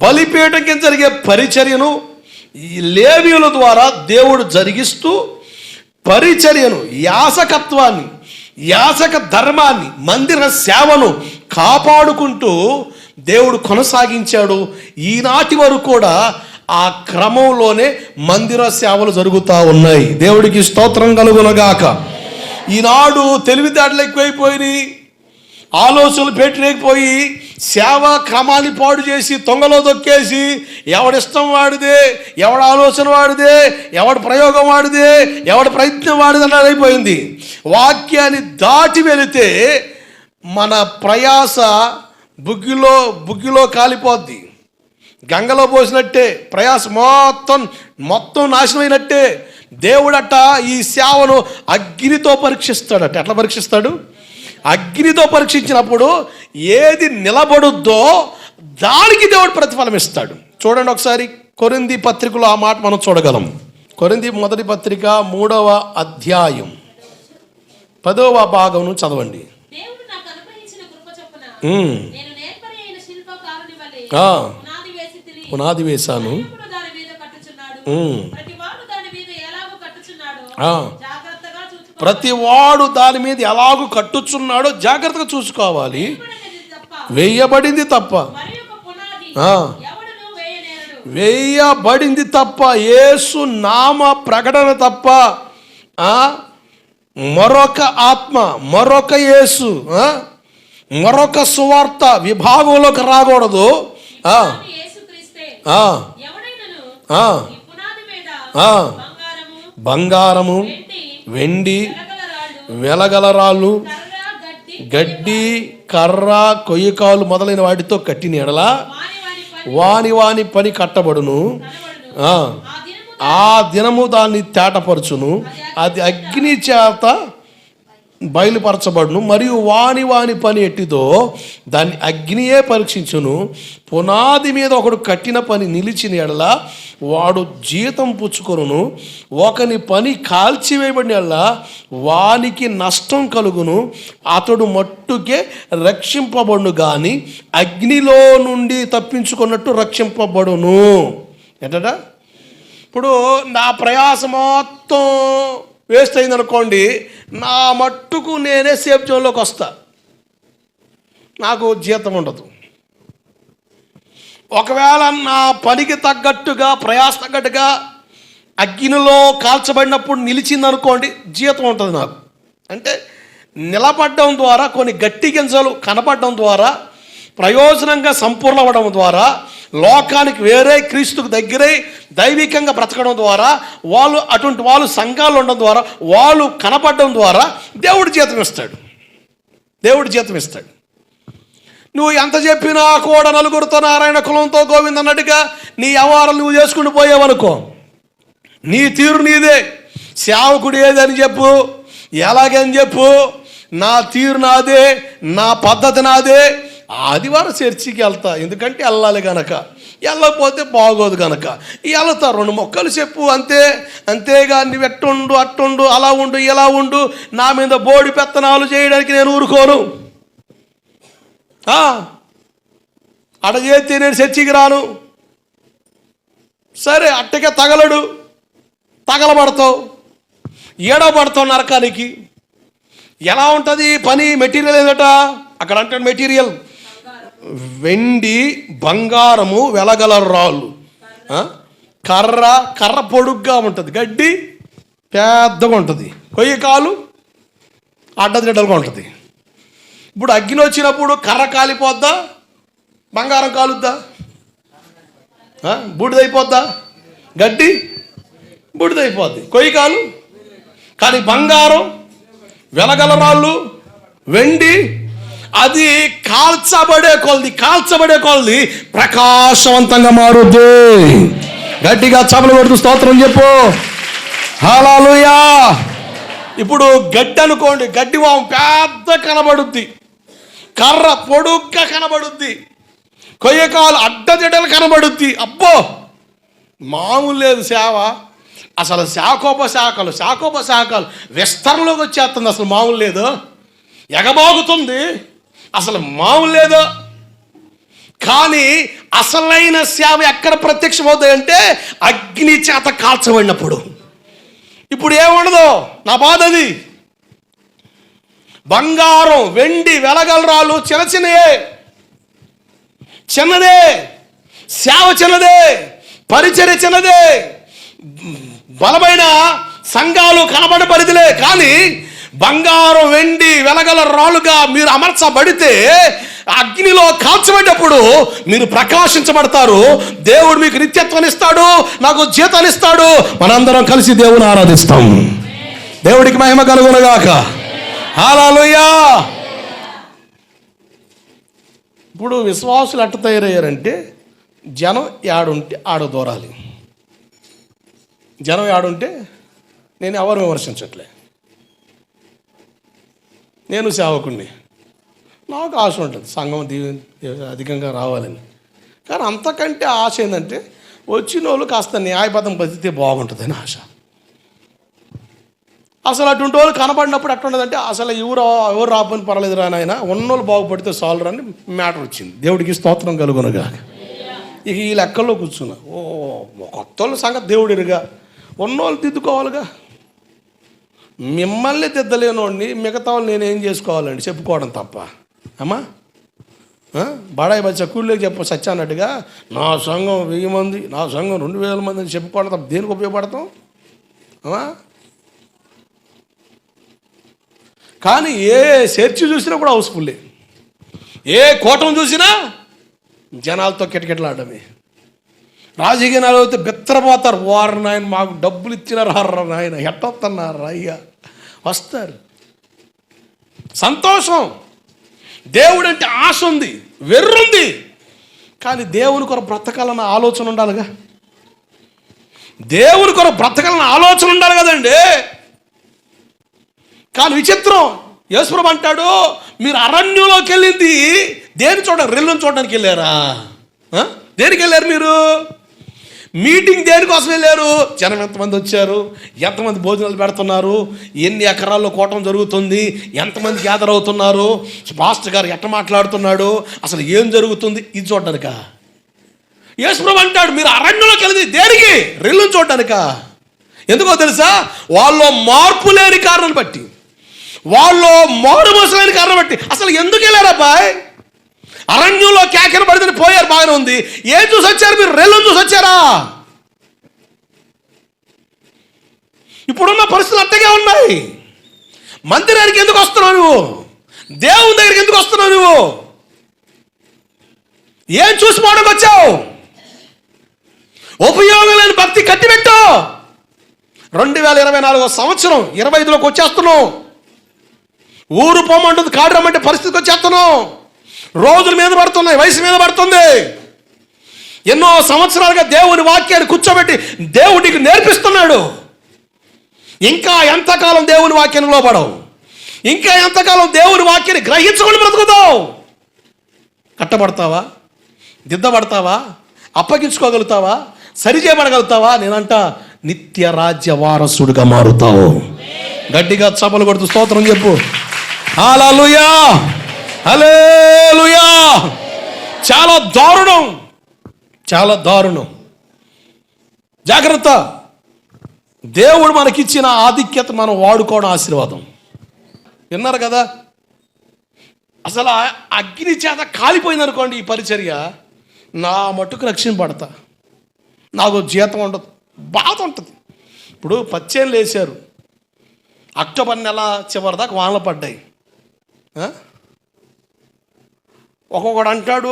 బలిపీఠం కింద జరిగే పరిచర్యను ఈ లేవీయుల ద్వారా దేవుడు జరిగిస్తూ పరిచర్యను, యాజకత్వాన్ని, యాజక ధర్మాన్ని, మందిర సేవను కాపాడుకుంటూ దేవుడు కొనసాగించాడు. ఈనాటి వరకు కూడా ఆ క్రమంలోనే మందిర సేవలు జరుగుతూ ఉన్నాయి. దేవుడికి స్తోత్రం కలుగునగాక. ఈనాడు తెలివితేటలు ఎక్కువైపోయినాయి, ఆలోచనలు పెట్టలేకపోయి సేవా క్రమాన్ని పాడు చేసి తొంగలో దొక్కేసి ఎవడిష్టం వాడిదే, ఎవడ ఆలోచన వాడిదే, ఎవడి ప్రయోగం వాడిదే, ఎవడి ప్రయత్నం వాడిదే అన్నది అయిపోయింది. వాక్యాన్ని దాటి వెళితే మన ప్రయాస బుగ్గిలో కాలిపోద్ది. గంగలో పోసినట్టే ప్రయాస మొత్తం నాశనమైనట్టే. దేవుడట ఈ సేవను అగ్నితో పరీక్షిస్తాడట. ఎట్లా పరీక్షిస్తాడు? అగ్నితో పరీక్షించినప్పుడు ఏది నిలబడుద్దో దానికి దేవుడు ప్రతిఫలం ఇస్తాడు. చూడండి ఒకసారి కొరింథీ పత్రికలో ఆ మాట మనం చూడగలం. కొరింథీ మొదటి పత్రిక 3వ అధ్యాయం 10వ భాగం చదవండి. పునాది వేశాను, ప్రతివాడు దాని మీద ఎలాగూ కట్టుచున్నాడో జాగ్రత్తగా చూసుకోవాలి. వేయబడింది తప్ప వేయబడింది తప్ప యేసు నామ ప్రకటన తప్ప మరొక ఆత్మ, మరొక యేసు, మరొక సువార్త విభాగంలోకి రాకూడదు. బంగారము, వెండి, వెలగలరాళ్ళు, గడ్డి, కర్ర, కొయ్యకాలు మొదలైన వాటితో కట్టిన ఎడల వాని పని కట్టబడును. ఆ దినము దాన్ని తేటపరచును, అది అగ్ని చేత బయలుపరచబడును. మరియు వాని పని ఎట్టిదో దాన్ని అగ్నియే పరీక్షించును. పునాది మీద ఒకడు కట్టిన పని నిలిచిన ఎడల వాడు జీతం పుచ్చుకొనును. ఒకని పని కాల్చివేయబడిన ఎడల వానికి నష్టం కలుగును. అతడు మట్టుకే రక్షింపబడును కానీ అగ్నిలో నుండి తప్పించుకున్నట్టు రక్షింపబడును. ఏంటట? ఇప్పుడు నా ప్రయాస మొత్తం వేస్ట్ అయిందనుకోండి, నా మట్టుకు నేనే సేఫ్ జోన్లోకి వస్తా, నాకు జీతం ఉండదు. ఒకవేళ నా పనికి తగ్గట్టుగా, ప్రయాస తగ్గట్టుగా అగ్నిలో కాల్చబడినప్పుడు నిలిచిందనుకోండి, జీతం ఉంటుంది నాకు. అంటే నిలబడడం ద్వారా, కొన్ని గట్టి గింజలు కనపడడం ద్వారా, ప్రయోజనంగా సంపూర్ణమవడం ద్వారా, లోకానికి వేరే క్రీస్తుకు దగ్గరై దైవికంగా బ్రతకడం ద్వారా, అటువంటి వాళ్ళు సంఘాలు ఉండడం ద్వారా, వాళ్ళు కనపడడం ద్వారా దేవుడు జీతం ఇస్తాడు. దేవుడు జీతం ఇస్తాడు. నువ్వు ఎంత చెప్పినా కూడా నలుగురితో నారాయణ కులంతో గోవింద అన్నట్టుగా నీ వ్యవహారాలు నువ్వు చేసుకుని పోయావనుకో, నీ తీరు నీదే. సేవకుడు ఏదని చెప్పు, ఎలాగని చెప్పు, నా తీరు నాదే, నా పద్ధతి నాదే. ఆదివారం చర్చికి వెళ్తా, ఎందుకంటే వెళ్ళాలి కనుక, వెళ్ళకపోతే బాగోదు కనుక వెళ్తా. 2 మొక్కలు చెప్పు అంతే. అంతేగా నువ్వు ఎట్టుండు, అట్టుండు, అలా ఉండు, ఇలా ఉండు, నా మీద బోడి పెత్తనాలు చేయడానికి నేను ఊరుకోను. అడగేస్తే నేను చర్చికి రాను. సరే, అట్టకే తగలబడతావు, ఏడవబడతావు నరకానికి. ఎలా ఉంటుంది పని? మెటీరియల్ ఏదట అక్కడ అంటే మెటీరియల్ వెండి, బంగారము, వెలగల రాళ్ళు, కర్ర పొడుగ్గా ఉంటుంది, గడ్డి పెద్దగా ఉంటుంది, కొయ్యకాలు అడ్డదిడ్డలుగా ఉంటుంది. ఇప్పుడు అగ్ని వచ్చినప్పుడు కర్ర కాలిపోద్దా, బంగారం కాలుద్దా? బూడిదైపోద్దా? గడ్డి బూడిదైపోద్ది, కొయ్యకాలు. కానీ బంగారం, వెలగల రాళ్ళు, వెండి అది కాల్చబడే కొలది ప్రకాశవంతంగా మారుద్ది. గట్టిగా చపలు కొడుతూ స్తోత్రం చెప్పు. హల్లెలూయా. ఇప్పుడు గడ్డి అనుకోండి, గడ్డి వాము పెద్ద కనబడుద్ది, కర్ర పొడుగ్గా కనబడుద్ది. కొయ్యకాలు అడ్డదిడ్డలు కనబడుద్ది. అబ్బో మామూలు లేదు సేవ. అసలు శాఖోపశాఖలు విస్తరణలోకి వచ్చేస్తుంది. అసలు మామూలు లేదు, ఎగబాగుతుంది, అసలు మామూలు లేదు. కానీ అసలైన సేవ ఎక్కడ ప్రత్యక్షమవుతాయంటే అగ్ని చేత కాల్చబడినప్పుడు. ఇప్పుడు ఏముండదు, నా బాధ అది. బంగారం, వెండి, వెలగలరాలు చిన్నదే, సేవ చిన్నదే, పరిచర్య చిన్నదే, బలమైన సంఘాలు కనబడే పరిధిలే. కానీ బంగారం, వెండి, వెలగల రాళ్ళుగా మీరు అమర్చబడితే అగ్నిలో కాల్చబడ్డప్పుడు మీరు ప్రకాశించబడతారు. దేవుడు మీకు నిత్యత్వాన్ని ఇస్తాడు, నాకు జీతాన్ని ఇస్తాడు. మనందరం కలిసి దేవుని ఆరాధిస్తాం. దేవుడికి మహిమ కలుగునుగాక. హల్లెలూయా. ఇప్పుడు విశ్వాసులు ఎట్ట తయారయ్యారంటే జనం ఏడుంటే ఆడ దూరాలి. జనం ఏడుంటే, నేను ఎవరు విమర్శించట్లే, నేను సేవకుణ్ణి, నాకు ఆశ ఉంటుంది సంఘం అధికంగా రావాలని. కానీ అంతకంటే ఆశ ఏంటంటే వచ్చిన వాళ్ళు కాస్త న్యాయబద్ధం బతికితే బాగుంటుందని ఆశ. అసలు అటువంటి వాళ్ళు కనబడినప్పుడు ఎట్లుంటుందంటే అసలు ఎవరు రాబోని పర్లేదు రా నాయన, ఉన్నోళ్ళు బాగుపడితే చాలు అని మ్యాటర్ వచ్చింది. దేవుడికి స్తోత్రం కలుగునుగా. ఇక ఈ లెక్కల్లో కూర్చున్నా. కొత్త వాళ్ళ సంగతి దేవుడిరుగా, ఉన్నోళ్ళు దిద్దుకోవాలిగా. మిమ్మల్ని దిద్దలేనోడిని మిగతా వాళ్ళు నేనేం చేసుకోవాలండి చెప్పుకోవడం తప్ప. అమ్మా బడాయి బచ్చ కూలీకి సత్య అన్నట్టుగా నా సంఘం 1000 మంది, నా సంఘం 2000 మంది అని చెప్పుకోవడం తప్ప దేనికి ఉపయోగపడతాం? అమ్మా కానీ ఏ చర్చి చూసినా కూడా హౌస్ఫుల్లే, ఏ కూటమి చూసినా జనాలతో కిటకిటలాడమే. రాజకీయ నాయకులు అయితే బెత్తరపోతారు. వారు నాయన మాకు డబ్బులు ఇచ్చినారు, హర్ర నాయన ఎట్టొస్తున్నారు అయ్యా, వస్తారు, సంతోషం. దేవుడు అంటే ఆశ ఉంది, వెర్రుంది. కానీ దేవుని కొరకు బ్రతకాలన్న ఆలోచన ఉండాలిగా. దేవుని కొరకు బ్రతకాలన్న ఆలోచన ఉండాలి కదండి. కానీ విచిత్రం, యేసుప్రభు అంటాడు మీరు అరణ్యంలోకి వెళ్ళింది దేని చూడండి, రెల్లుని చూడడానికి వెళ్ళారా? దేనికి వెళ్ళారు మీరు? మీటింగ్ దేనికోసం వెళ్ళారు? జనం ఎంతమంది వచ్చారు, ఎంతమంది భోజనాలు పెడుతున్నారు, ఎన్ని ఎకరాల్లో కూటం జరుగుతుంది, ఎంతమంది గ్యాదర్ అవుతున్నారు, పాస్టర్ గారు ఎట్ట మాట్లాడుతున్నాడు, అసలు ఏం జరుగుతుంది, ఇది చూడడానికా? యేసుప్రభు అంటాడు మీరు అరణ్యంలోకి వెళ్ళింది దేనికి? రెల్లుని చూడడానికా? ఎందుకో తెలుసా? వాళ్ళు మార్పు లేని కారణం బట్టి, వాళ్ళు మారుమోసం లేని కారణం బట్టి. అసలు ఎందుకు వెళ్ళారు అబ్బాయి? అరణ్యంలో కేకన పడితే పోయారు, బాగానే ఉంది. ఏం చూసి వచ్చారు మీరు? రెల్లును చూసి వచ్చారా? ఇప్పుడున్న పరిస్థితులు అట్టగే ఉన్నాయి. మందిరానికి ఎందుకు వస్తున్నావు నువ్వు? దేవుని దగ్గరికి ఎందుకు వస్తున్నావు నువ్వు? ఏం చూసి పోవడానికి వచ్చావు? ఉపయోగం లేని భక్తి కట్టిపెట్టు. 2024 సంవత్సరం 25లోకి వచ్చేస్తున్నావు. ఊరు పోమంటుంది, కాడు రమ్మంటే పరిస్థితికి వచ్చేస్తున్నావు. రోజుల మీద పడుతున్నాయి, వయసు మీద పడుతుంది. ఎన్నో సంవత్సరాలుగా దేవుని వాక్యాన్ని కూర్చోబెట్టి దేవుడికి నేర్పిస్తున్నాడు. ఇంకా ఎంతకాలం దేవుని వాక్యాన్ని లోపడవు? ఇంకా ఎంతకాలం దేవుని వాక్యాన్ని గ్రహించుకొని బ్రతుకుతావు? కట్టబడతావా? దిద్దబడతావా? అప్పగించుకోగలుగుతావా? సరిచేయబడగలుగుతావా? నేనంట నిత్య రాజ్య వారసుడిగా మారుతావు. గట్టిగా చప్పలు కొడుతూ స్తోత్రం చెప్పు. హల్లెలూయా, హల్లెలూయా. చాలా దారుణం, చాలా దారుణం. జాగ్రత్త. దేవుడు మనకిచ్చిన ఆధిక్యత మనం వాడుకోవడం ఆశీర్వాదం. విన్నారు కదా? అసలు అగ్ని చేత కాలిపోయింది అనుకోండి ఈ పరిచర్య, నా మట్టుకు రక్షింపబడతా, నాకు జీతం ఉండదు, బాధ ఉంటుంది. ఇప్పుడు 10 ఏళ్ళు వేశారు, అక్టోబర్ నెల చివరి దాకా వానలు పడ్డాయి. ఒక్కొక్కడు అంటాడు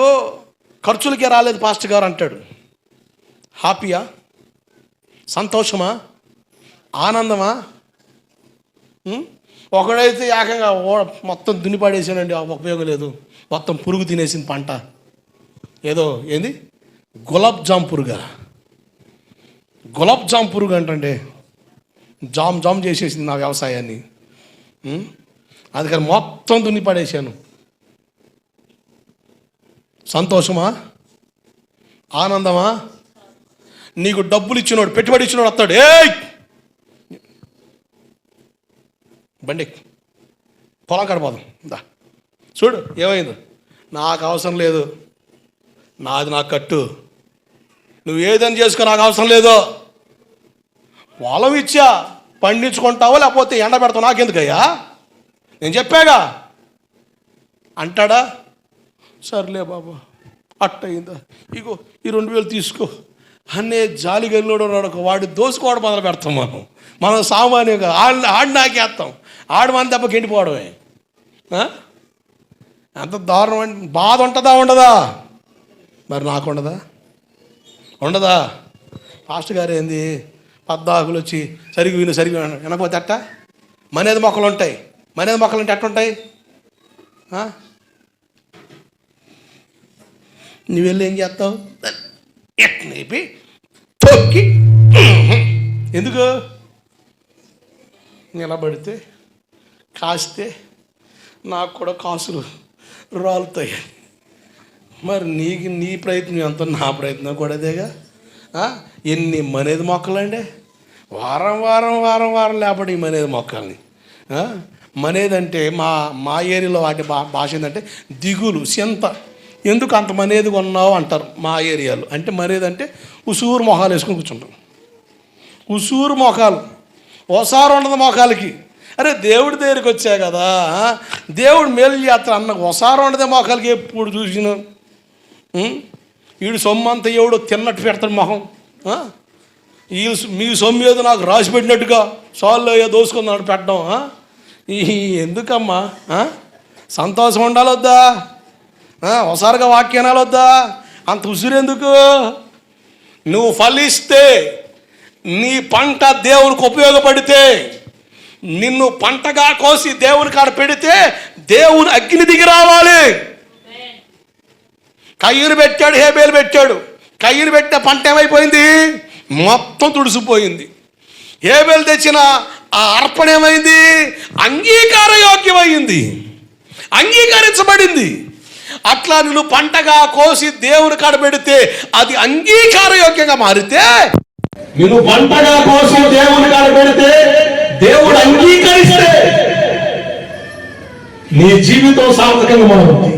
ఖర్చులకే రాలేదు పాస్టర్ గారు అంటాడు. హ్యాపీయా? సంతోషమా? ఆనందమా? ఒకడైతే ఏకంగా మొత్తం దున్నిపాడేసానండి, ఉపయోగం లేదు, మొత్తం పురుగు తినేసిన పంట. ఏదో ఏంది గులాబ్ జామ్ పురుగా, గులాబ్ జామ్ పురుగు అంటండి, జామ్ చేసేసింది నా వ్యవసాయాన్ని. అందుకని మొత్తం దున్నిపడేసాను. సంతోషమా? ఆనందమా? నీకు డబ్బులు ఇచ్చినోడు, పెట్టుబడి ఇచ్చినోడు వస్తాడు, ఏయ్ బండి పొలం కడపోదాం దా, చూడు ఏమైందో, నాకు అవసరం లేదు, నాది నాకు కట్టు, నువ్వు ఏదని చేసుకో, నాకు అవసరం లేదు, పొలం ఇచ్చా పండించుకుంటావో లేకపోతే ఎండ పెడతావు, నాకెందుకయ్యా, నేను చెప్పాగా అంటాడా? సర్లే బాబా అట్టయిందా, ఇగో ఈ 2000 తీసుకో అనే జాలి గల్లోడు ఉన్నాడు, వాడు దోసుకోవడం మొదలు పెడతాం. మనం సామాన్యంగా ఆడి నాకేస్తాం, ఆడు మన దెబ్బకి ఎండిపోవడమే. ఎంత దారుణం అంటే, బాధ ఉంటుందా ఉండదా? మరి నాకు ఉండదా? పాస్టర్ గారు ఏంది పద్దాకులు వచ్చి సరిగ్గా వినకపోతే అట్ట మనేది మొక్కలు ఉంటాయి, మనేది మొక్కలు అంటే ఎట్టుంటాయి? నువ్వు వెళ్ళి ఏం చేస్తావు? ఎట్నేపి తొక్కి, ఎందుకు నిలబడితే కాస్తే నాకు కూడా కాసులు రాలుతాయి. మరి నీ ప్రయత్నం ఎంత, నా ప్రయత్నం కూడా అదేగా. ఎన్ని మనేది మొక్కలండి, వారం వారం వారం వారం లేపడి మనేది మొక్కల్ని. మనేదంటే మా ఏరియాలో వాటి భాష ఏంటంటే దిగులు, చింత. ఎందుకు అంత మనేది కొన్నావు అంటారు మా ఏరియాలో. అంటే మనేదంటే ఉసూరు మొహాలు వేసుకుని కూర్చుంటాం, ఉసూరు మొఖాలు, ఓసారి ఉండదు మొఖాలకి. అరే దేవుడి దగ్గరికి వచ్చా కదా, దేవుడు మేలు చేస్తాడు అన్న ఒకసారి ఉండదే మొఖాలకి. ఎప్పుడు చూసిన వీడు సొమ్ము అంతా ఎవడో తిన్నట్టు పెడతాడు మొహం. మీ సొమ్ము ఏదో నాకు రాసి పెట్టినట్టుగా సాల్లో ఏదో దోసుకున్నాడు పెట్టడం. ఎందుకమ్మా? సంతోషం ఉండాలొద్దా? ఒకసారిగా వాక్యాలు వద్దా? అంత ఉసురెందుకు? నువ్వు ఫలిస్తే, నీ పంట దేవునికి ఉపయోగపడితే, నిన్ను పంటగా కోసి దేవుని కాడ పెడితే దేవుని అగ్ని దిగి రావాలి. కయ్యూరు పెట్టాడు, హేబేలు పెట్టాడు. కయ్యూరు పెట్టిన పంట ఏమైపోయింది? మొత్తం తుడిసిపోయింది. హేబేలు తెచ్చిన ఆ అర్పణ ఏమైంది? అంగీకార యోగ్యమైంది, అంగీకరించబడింది. అట్లా నువ్వు పంటగా కోసి దేవుని కాడ పెడితే అది అంగీకార యోగ్యంగా మారితే, నువ్వు పంటగా కోసి దేవుని కాడ పెడితే దేవుడు అంగీకరిస్తే నీ జీవితం సార్థకంగా మారుతుంది,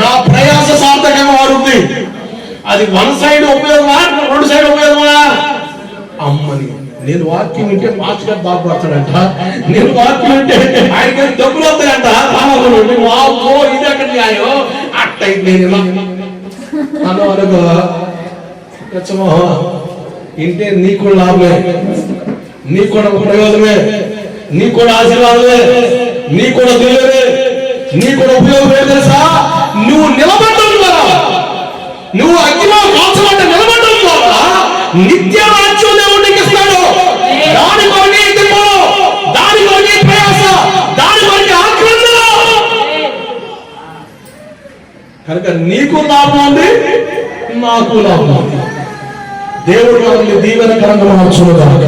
నా ప్రయాస సార్థకంగా మారుతుంది. అది 1 సైడ్ ఉపయోగమా, 2 సైడ్ ఉపయోగమా? అమ్మని నేను వాక్యం వింటే మాస్టర్ గారు బాగుపడతాడంట, నేను వాక్యం వింటే ఆయనకి డబ్బులు వస్తాయంట. ఇది ఎక్కడ న్యాయం? అట్టయితే అనుకో ఇంటే నీకు కూడా లాభమే, నీకు కూడా ప్రయోజనమే, నీకు కూడా ఆశీర్వాదమే, నీకు కూడా దేవుడే, నీకు కూడా ఉపయోగమే. తెలుసా? నువ్వు నిలబడడం ద్వారా, నువ్వు అగ్నిలో కాల్చబడ్డ నిలబడడం ద్వారా నిత్య రాజ్యం దేవుడికి ఇస్తాడు. దాని కొరకే ఎదురు, దాని కొరకే ప్రయాస, దాని కొరకే ఆక్రందన. కనుక నీకు లాభం ఉంది, నాకు లాభం ఉంది. దేవుడు మనల్ని దీవెనకరంగా మార్చును గాక.